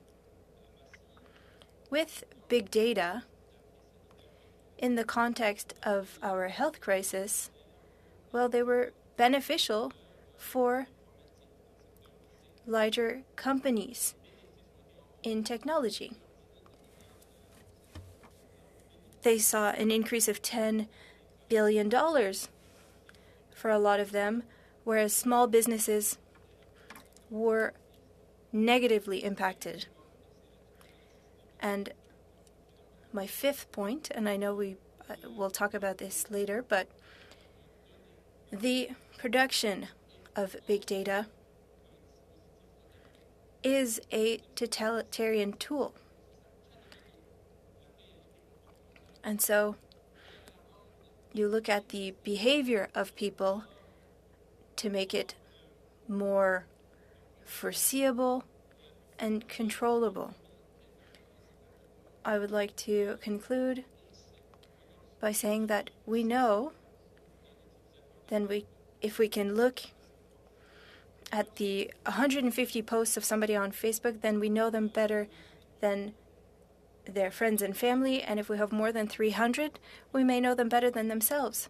with big data, in the context of our health crisis, well, they were beneficial for larger companies in technology. They saw an increase of 10 billion for a lot of them, whereas small businesses were negatively impacted. And my fifth point, and I know we'll talk about this later, but the production of big data is a totalitarian tool. And so you look at the behavior of people to make it more foreseeable and controllable. I would like to conclude by saying that we know, if we can look at the 150 posts of somebody on Facebook, then we know them better than their friends and family. And if we have more than 300, we may know them better than themselves.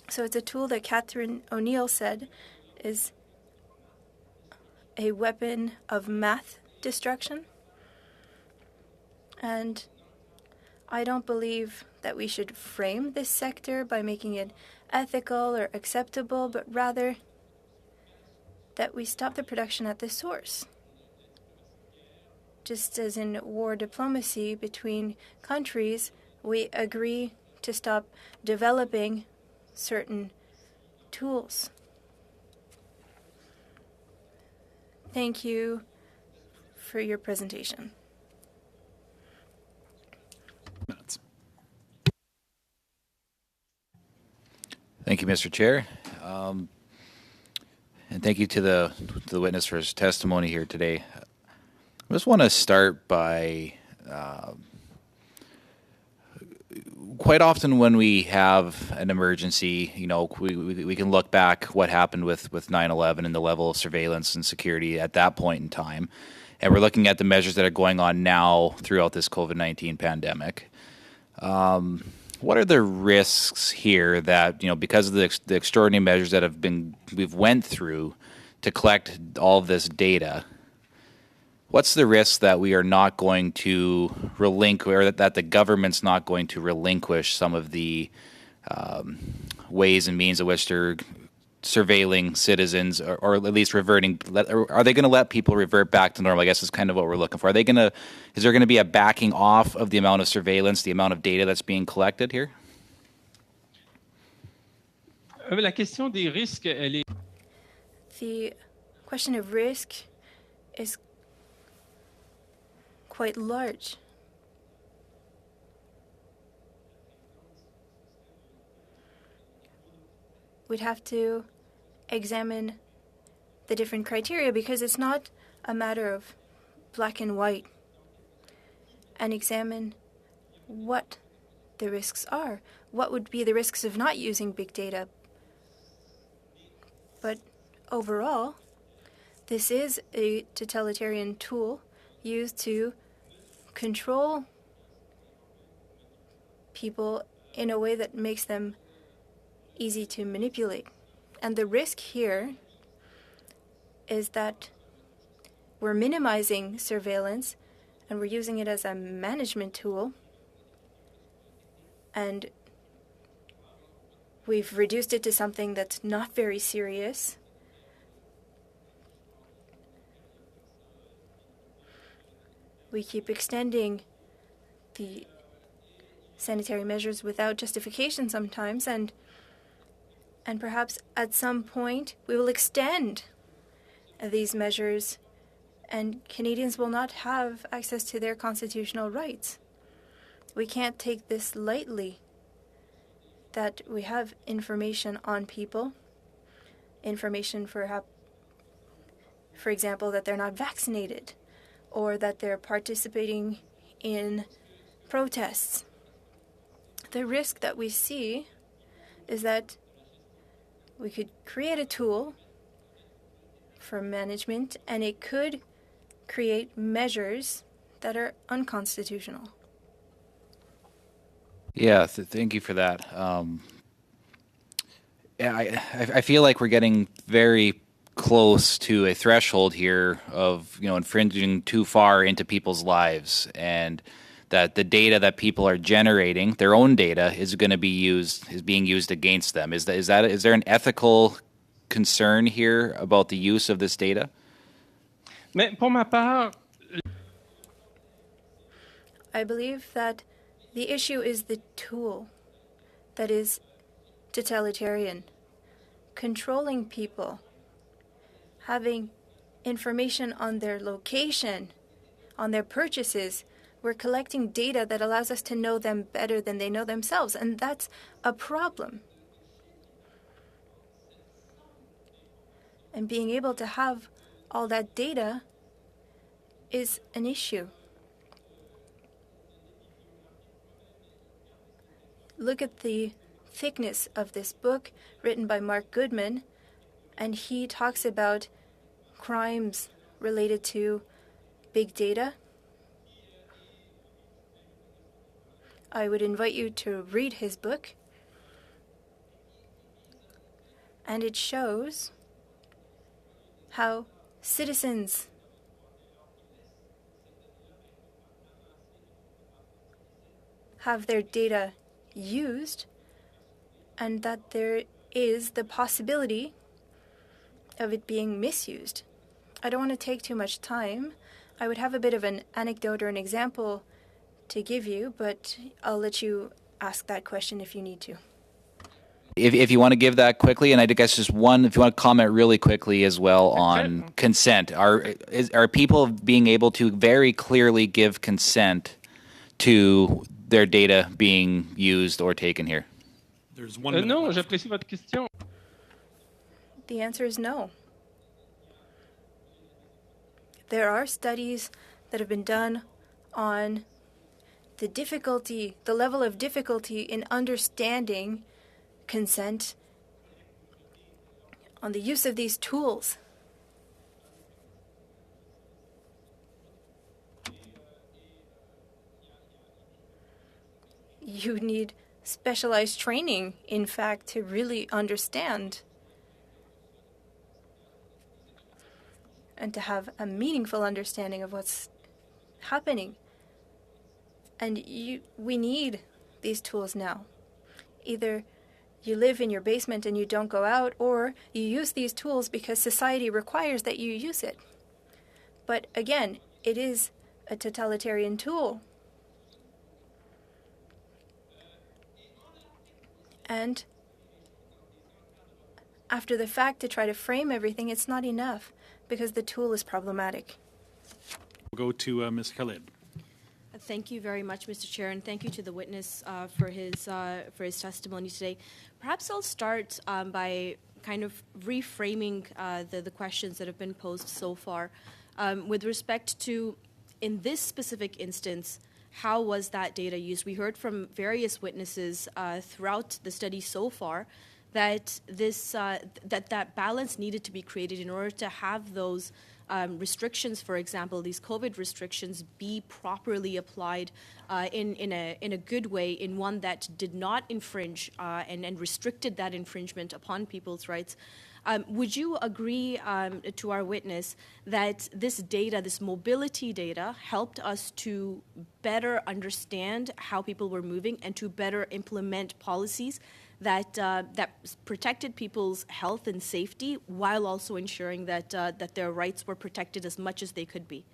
So it's a tool that Catherine O'Neill said is a weapon of math destruction. And I don't believe that we should frame this sector by making it ethical or acceptable, but rather that we stop the production at the source. Just as in war diplomacy between countries, we agree to stop developing certain tools. Thank you for your presentation. Minutes. Thank you, Mr. Chair. And thank you to the witness for his testimony here today. I just want to start by quite often when we have an emergency, you know, we can look back what happened with 9/11 and the level of surveillance and security at that point in time. And we're looking at the measures that are going on now throughout this COVID-19 pandemic. What are the risks here that, you know, because of the extraordinary measures that we've went through to collect all of this data, what's the risk that we are not going to relinquish, or that the government's not going to relinquish some of the ways and means in which they're surveilling citizens, or at least reverting? Are they going to let people revert back to normal? I guess is kind of what we're looking for. Is there going to be a backing off of the amount of surveillance, the amount of data that's being collected here? La question des risques, elle est... The question of risk is quite large. We'd have to examine the different criteria, because it's not a matter of black and white, and examine what the risks are. What would be the risks of not using big data? But overall, this is a totalitarian tool used to control people in a way that makes them easy to manipulate. And the risk here is that we're minimizing surveillance and we're using it as a management tool, and we've reduced it to something that's not very serious. We keep extending the sanitary measures without justification sometimes, and perhaps at some point we will extend these measures and Canadians will not have access to their constitutional rights. We can't take this lightly, that we have information on people, information for example, that they're not vaccinated or that they're participating in protests. The risk that we see is that we could create a tool for management and it could create measures that are unconstitutional. Yeah, thank you for that. I feel like we're getting very close to a threshold here of, you know, infringing too far into people's lives, and that the data that people are generating, their own data, is being used against them. Is there an ethical concern here about the use of this data? Mais pour ma part, I believe that the issue is the tool that is totalitarian, controlling people, having information on their location, on their purchases. We're collecting data that allows us to know them better than they know themselves, and that's a problem. And being able to have all that data is an issue. Look at the thickness of this book written by Mark Goodman, and he talks about crimes related to big data. I would invite you to read his book, and it shows how citizens have their data used, and that there is the possibility of it being misused. I don't want to take too much time. I would have a bit of an anecdote or an example to give you, but I'll let you ask that question if you need to. If you want to give that quickly, and I guess just one, if you want to comment really quickly as well on consent. Are people being able to very clearly give consent to their data being used or taken here? There's 1 minute non, left. j'apprécie votre question. The answer is no. There are studies that have been done on the level of difficulty in understanding consent, on the use of these tools. You need specialized training, in fact, to really understand and to have a meaningful understanding of what's happening. And we need these tools now. Either you live in your basement and you don't go out, or you use these tools because society requires that you use it. But again, it is a totalitarian tool. And after the fact, to try to frame everything, it's not enough because the tool is problematic. We'll go to Ms. Khalid. Thank you very much, Mr. Chair, and thank you to the witness for his testimony today. Perhaps I'll start by kind of reframing the questions that have been posed so far with respect to, in this specific instance, how was that data used? We heard from various witnesses throughout the study so far that that balance needed to be created in order to have those restrictions, for example, these COVID restrictions, be properly applied in a good way, in one that did not infringe and restricted that infringement upon people's rights. Would you agree to our witness that this data, this mobility data, helped us to better understand how people were moving and to better implement policies that protected people's health and safety, while also ensuring that their rights were protected as much as they could be?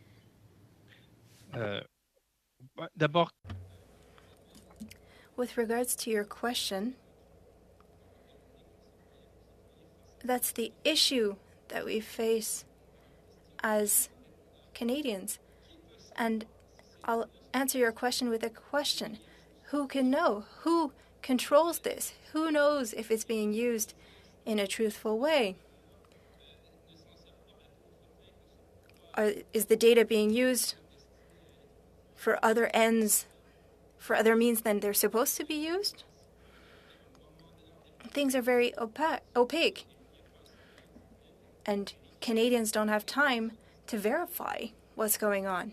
D'abord, with regards to your question, that's the issue that we face as Canadians. And I'll answer your question with a question. Who can know? Who controls this? Who knows if it's being used in a truthful way? Is the data being used for other ends, for other means than they're supposed to be used? Things are very opaque. And Canadians don't have time to verify what's going on.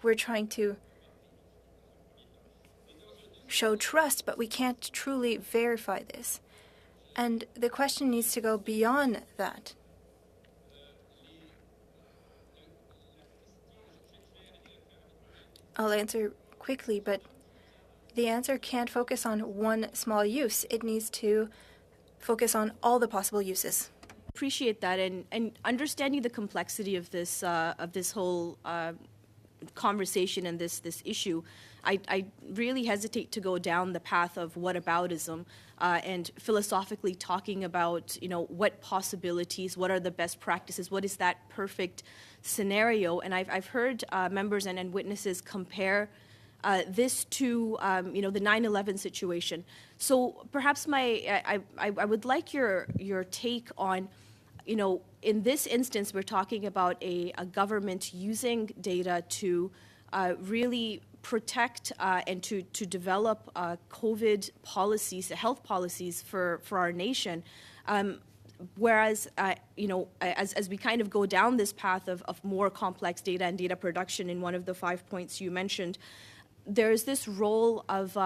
We're trying to show trust, but we can't truly verify this. And the question needs to go beyond that. I'll answer quickly, but the answer can't focus on one small use. It needs to focus on all the possible uses. Appreciate that, and understanding the complexity of this whole conversation and this issue. I really hesitate to go down the path of whataboutism and philosophically talking about, what possibilities, what are the best practices, what is that perfect scenario. And I've heard members and witnesses compare this to, the 9/11 situation. So perhaps I would like your take on, in this instance, we're talking about a government using data to really protect and to develop COVID policies, health policies for our nation. Whereas, as we kind of go down this path of more complex data and data production in one of the 5 points you mentioned, there's this role of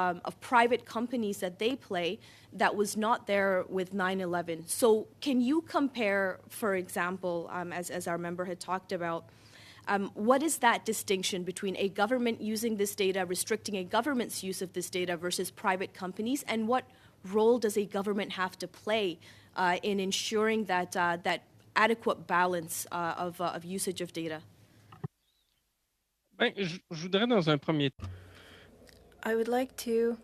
private companies that they play that was not there with 9/11. So can you compare, for example, as our member had talked about, what is that distinction between a government using this data, restricting a government's use of this data versus private companies, and what role does a government have to play in ensuring that adequate balance of usage of data? Je voudrais dans un premier temps. I would like to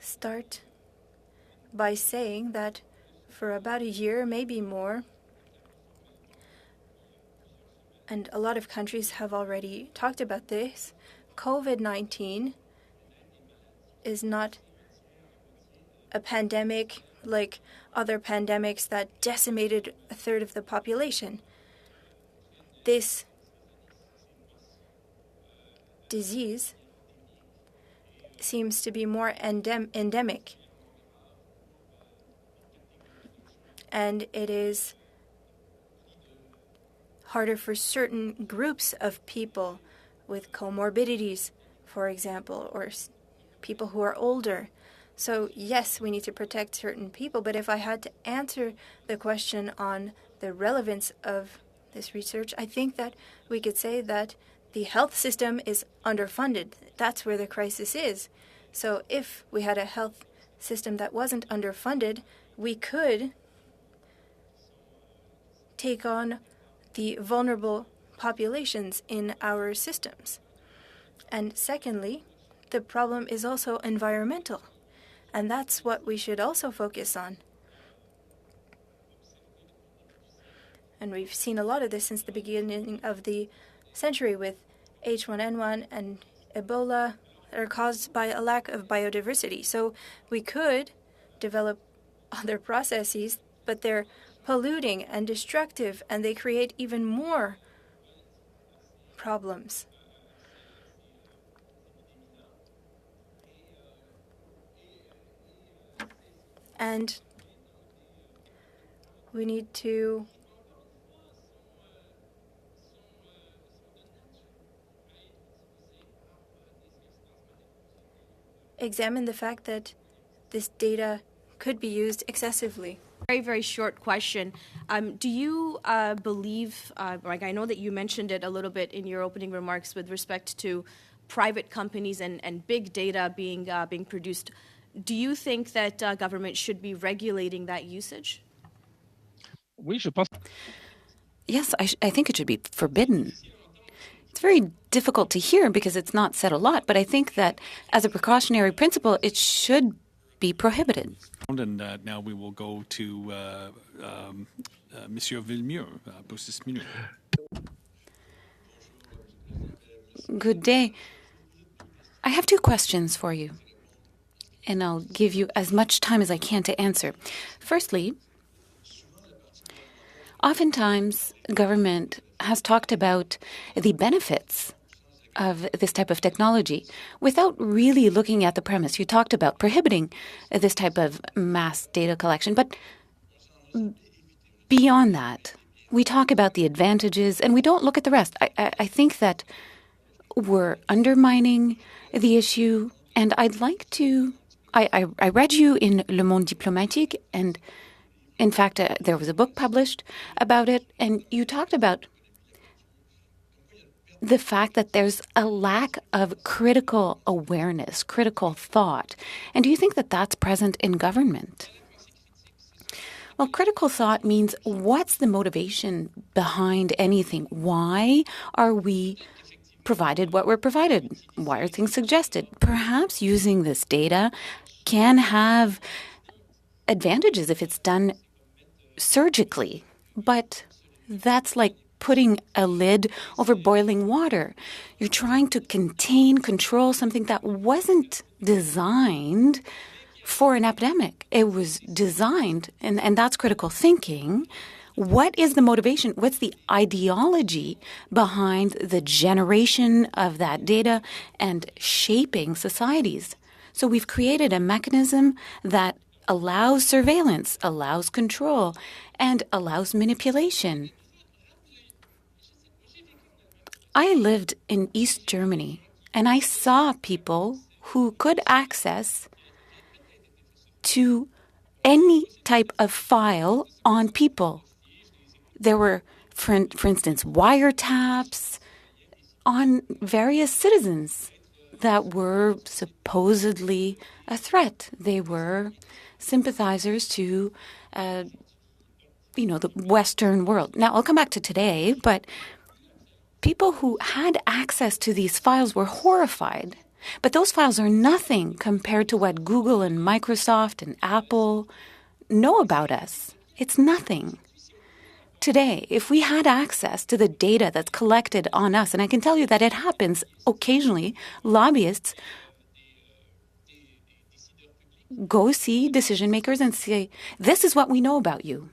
start by saying that for about a year, maybe more, and a lot of countries have already talked about this, COVID-19 is not a pandemic like other pandemics that decimated a third of the population. This disease seems to be more endemic, and it is harder for certain groups of people with comorbidities, for example, or people who are older. So yes, we need to protect certain people, but if I had to answer the question on the relevance of this research, I think that we could say that the health system is underfunded. That's where the crisis is. So if we had a health system that wasn't underfunded, we could take on the vulnerable populations in our systems. And secondly, the problem is also environmental. And that's what we should also focus on. And we've seen a lot of this since the beginning of the century with H1N1 and Ebola that are caused by a lack of biodiversity. So we could develop other processes, but they're polluting and destructive, and they create even more problems. And we need to examine the fact that this data could be used excessively. Very, very short question. Do you believe, I know that you mentioned it a little bit in your opening remarks with respect to private companies and big data being produced, do you think that government should be regulating that usage? Oui, je pense. Yes, I think it should be forbidden. It's very difficult to hear because it's not said a lot, but I think that as a precautionary principle, it should be prohibited. And now we will go to Monsieur Villemur, pour 6 minutes. Good day. I have 2 questions for you, and I'll give you as much time as I can to answer. Firstly, oftentimes government has talked about the benefits of this type of technology without really looking at the premise. You talked about prohibiting this type of mass data collection, but beyond that, we talk about the advantages and we don't look at the rest. I think that we're undermining the issue, and I'd like to... I read you in Le Monde Diplomatique, and in fact, there was a book published about it, and you talked about the fact that there's a lack of critical awareness, critical thought. And do you think that that's present in government? Well, critical thought means what's the motivation behind anything? Why are we provided what we're provided? Why are things suggested? Perhaps using this data can have advantages if it's done surgically, but that's like putting a lid over boiling water. You're trying to contain, control something that wasn't designed for an epidemic. It was designed, and that's critical thinking. What is the motivation? What's the ideology behind the generation of that data and shaping societies? So we've created a mechanism that allows surveillance, allows control, and allows manipulation. I lived in East Germany, and I saw people who could access to any type of file on people. There were, for instance, wiretaps on various citizens that were supposedly a threat. They were sympathizers to, the Western world. Now, I'll come back to today, but people who had access to these files were horrified. But those files are nothing compared to what Google and Microsoft and Apple know about us. It's nothing. Today, if we had access to the data that's collected on us, and I can tell you that it happens occasionally, lobbyists go see decision makers and say, this is what we know about you.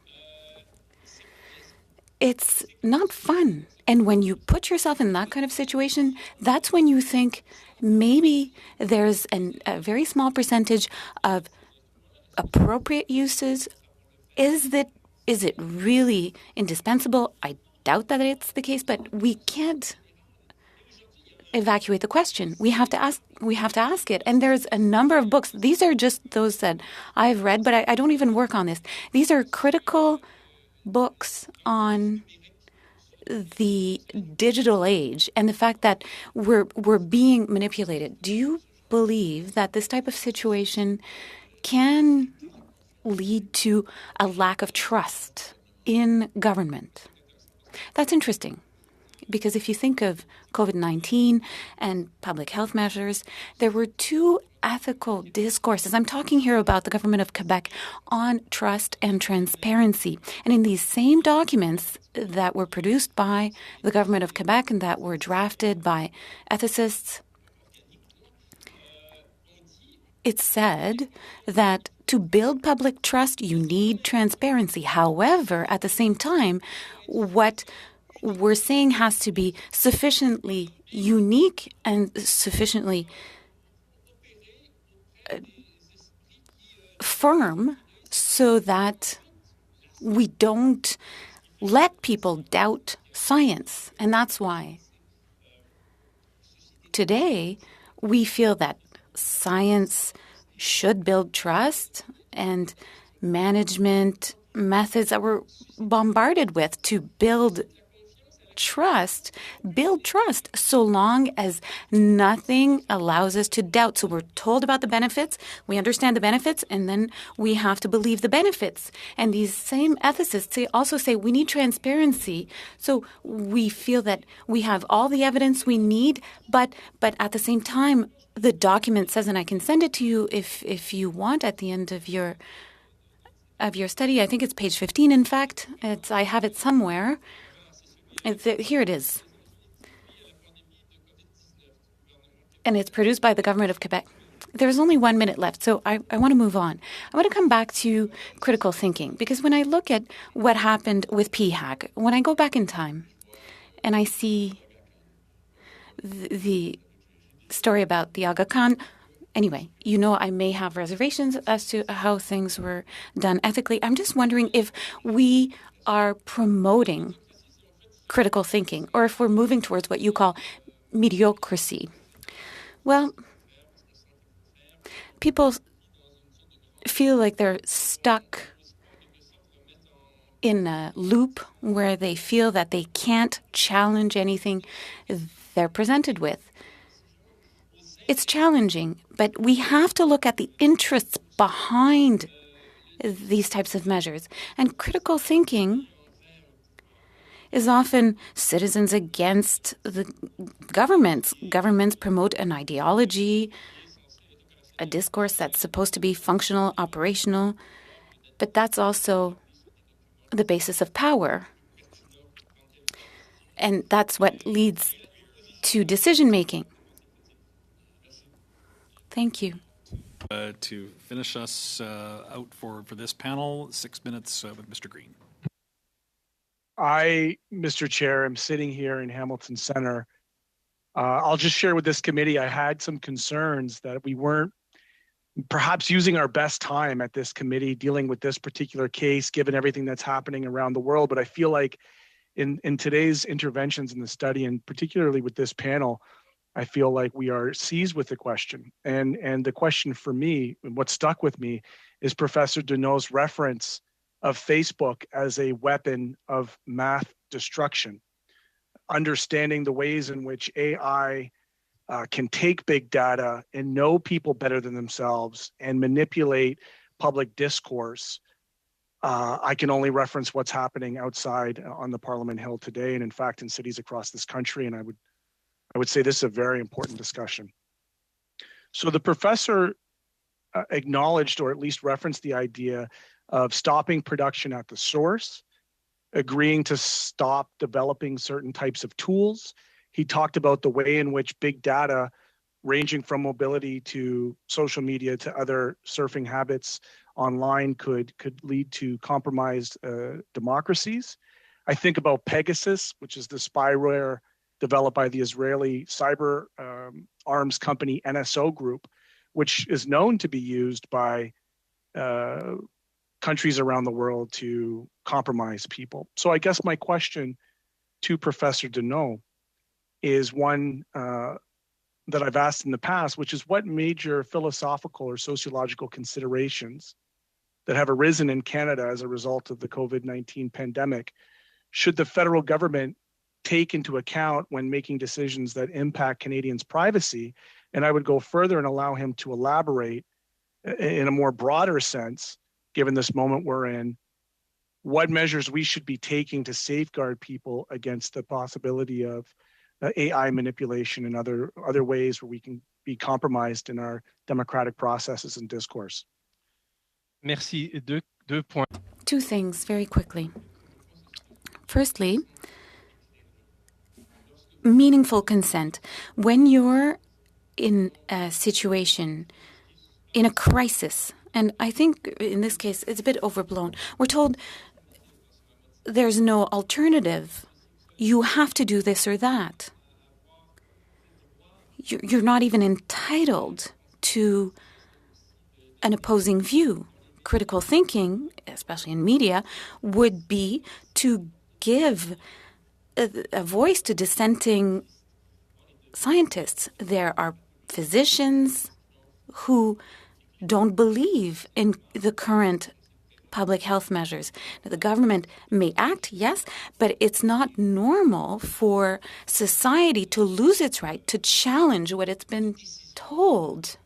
It's not fun. And when you put yourself in that kind of situation, that's when you think maybe there's a very small percentage of appropriate uses. Is it really indispensable? I doubt that it's the case, but we can't evacuate the question. We have to ask it. And there's a number of books. These are just those that I've read, but I don't even work on this. These are critical books on the digital age and the fact that we're being manipulated. Do you believe that this type of situation can lead to a lack of trust in government? That's interesting, because if you think of COVID-19 and public health measures, there were two ethical discourses. I'm talking here about the government of Quebec on trust and transparency. And in these same documents that were produced by the government of Quebec and that were drafted by ethicists, it said that to build public trust, you need transparency. However, at the same time, what we're saying has to be sufficiently unique and sufficiently firm so that we don't let people doubt science. And that's why today we feel that science should build trust, and management methods that we're bombarded with to build trust so long as nothing allows us to doubt. So we're told about the benefits, we understand the benefits, and then we have to believe the benefits. And these same ethicists also say we need transparency. So we feel that we have all the evidence we need, but at the same time, the document says, and I can send it to you if you want at the end of your study. I think it's page 15, in fact. I have it somewhere. Here it is. And it's produced by the government of Quebec. There's only 1 minute left, so I want to move on. I want to come back to critical thinking, because when I look at what happened with PHAC, when I go back in time and I see the story about the Aga Khan, anyway, I may have reservations as to how things were done ethically. I'm just wondering if we are promoting critical thinking, or if we're moving towards what you call mediocrity. Well, people feel like they're stuck in a loop where they feel that they can't challenge anything they're presented with. It's challenging, but we have to look at the interests behind these types of measures. And critical thinking is often citizens against the governments. Governments promote an ideology, a discourse that's supposed to be functional, operational, but that's also the basis of power. And that's what leads to decision making. Thank you. To finish us out for this panel, 6 minutes with Mr. Green. I, Mr. Chair, am sitting here in Hamilton Center. I'll just share with this committee, I had some concerns that we weren't perhaps using our best time at this committee dealing with this particular case, given everything that's happening around the world. But I feel like in today's interventions in the study, and particularly with this panel, I feel like we are seized with the question. And the question for me, and what stuck with me, is Professor Deneau's reference of Facebook as a weapon of mass destruction. Understanding the ways in which AI can take big data and know people better than themselves and manipulate public discourse. I can only reference what's happening outside on the Parliament Hill today, and in fact in cities across this country, and I would say this is a very important discussion. So the professor acknowledged, or at least referenced, the idea of stopping production at the source, agreeing to stop developing certain types of tools. He talked about the way in which big data, ranging from mobility to social media to other surfing habits online, could lead to compromised democracies. I think about Pegasus, which is the spyware developed by the Israeli cyber arms company NSO Group, which is known to be used by countries around the world to compromise people. So I guess my question to Professor Deneau is one that I've asked in the past, which is what major philosophical or sociological considerations that have arisen in Canada as a result of the COVID-19 pandemic should the federal government take into account when making decisions that impact Canadians' privacy? And I would go further and allow him to elaborate in a more broader sense, given this moment we're in, what measures we should be taking to safeguard people against the possibility of AI manipulation and other ways where we can be compromised in our democratic processes and discourse. Merci. Deux points. Two things very quickly. Firstly, meaningful consent. When you're in a situation, in a crisis, and I think in this case it's a bit overblown, we're told there's no alternative. You have to do this or that. You're not even entitled to an opposing view. Critical thinking, especially in media, would be to give a voice to dissenting scientists. There are physicians who don't believe in the current public health measures. Now, the government may act, yes, but it's not normal for society to lose its right to challenge what it's been told,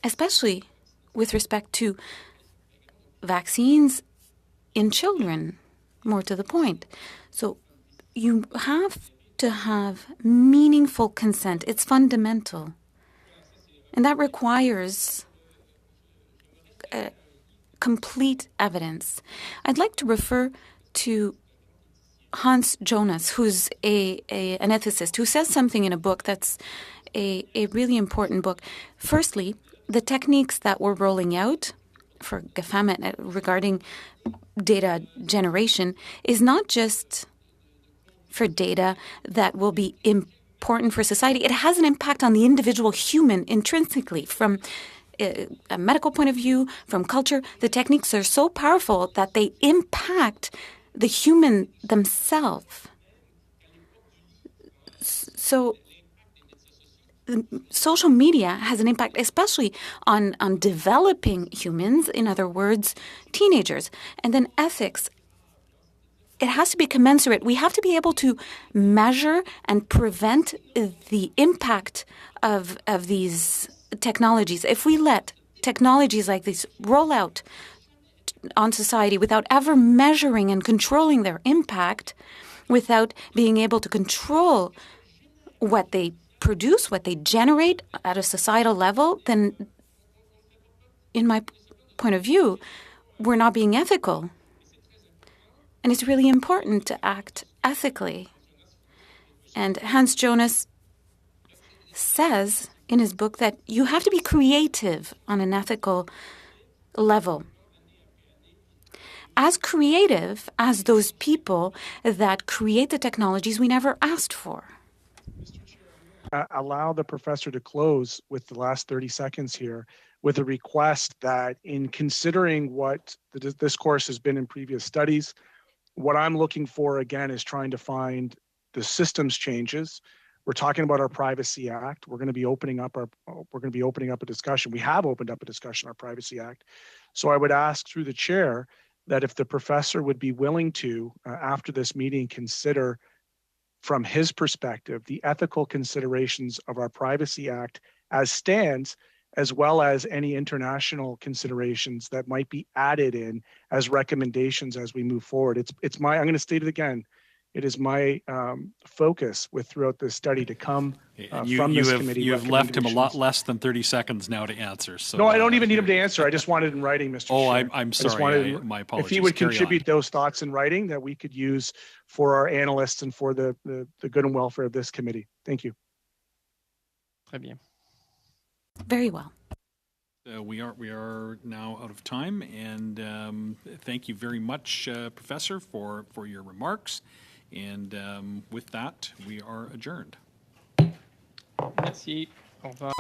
especially with respect to vaccines in children, more to the point. So you have to have meaningful consent. It's fundamental. And that requires complete evidence. I'd like to refer to Hans Jonas, who's an ethicist, who says something in a book that's a really important book. Firstly, the techniques that we're rolling out for GAFAM regarding data generation is not just for data that will be important for society. It has an impact on the individual human intrinsically. From a medical point of view, from culture, the techniques are so powerful that they impact the human themselves. So social media has an impact, especially on developing humans, in other words, teenagers. And then ethics, it has to be commensurate. We have to be able to measure and prevent the impact of these technologies. If we let technologies like this roll out on society without ever measuring and controlling their impact, without being able to control what they produce, what they generate at a societal level, then, in my point of view, we're not being ethical. And it's really important to act ethically. And Hans Jonas says in his book that you have to be creative on an ethical level. As creative as those people that create the technologies we never asked for. Allow the professor to close with the last 30 seconds here with a request that in considering what this course has been in previous studies, what I'm looking for again is trying to find the systems changes. We're talking about our Privacy Act. We're going to be opening up a discussion. We have opened up a discussion on our Privacy Act. So I would ask through the chair that if the professor would be willing to, after this meeting, consider from his perspective, the ethical considerations of our Privacy Act as stands, as well as any international considerations that might be added in as recommendations as we move forward. I'm going to state it again. It is my focus throughout this study to come from this committee. You have left him a lot less than 30 seconds now to answer. So no, I don't even need him to answer. I just wanted it in writing, Mr. Chair. I'm sorry. My apologies. If he would contribute those thoughts in writing that we could use for our analysts and for the good and welfare of this committee. Thank you. Très bien. Very well. We are now out of time, and thank you very much, Professor, for your remarks. And with that, we are adjourned. Merci. Au revoir.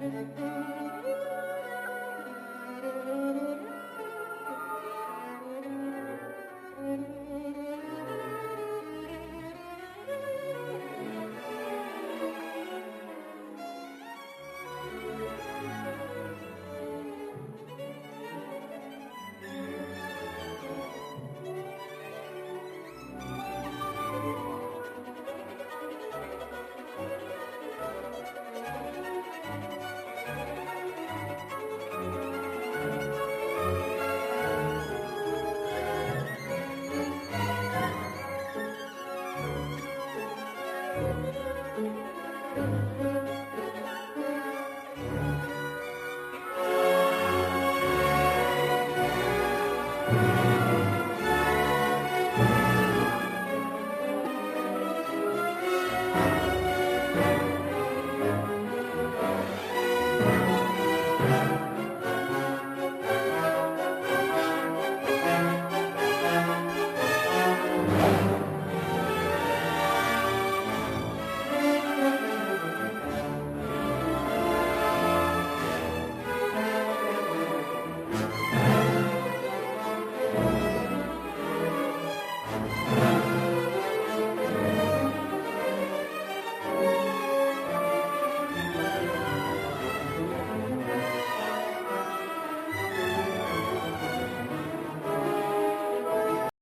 Thank you.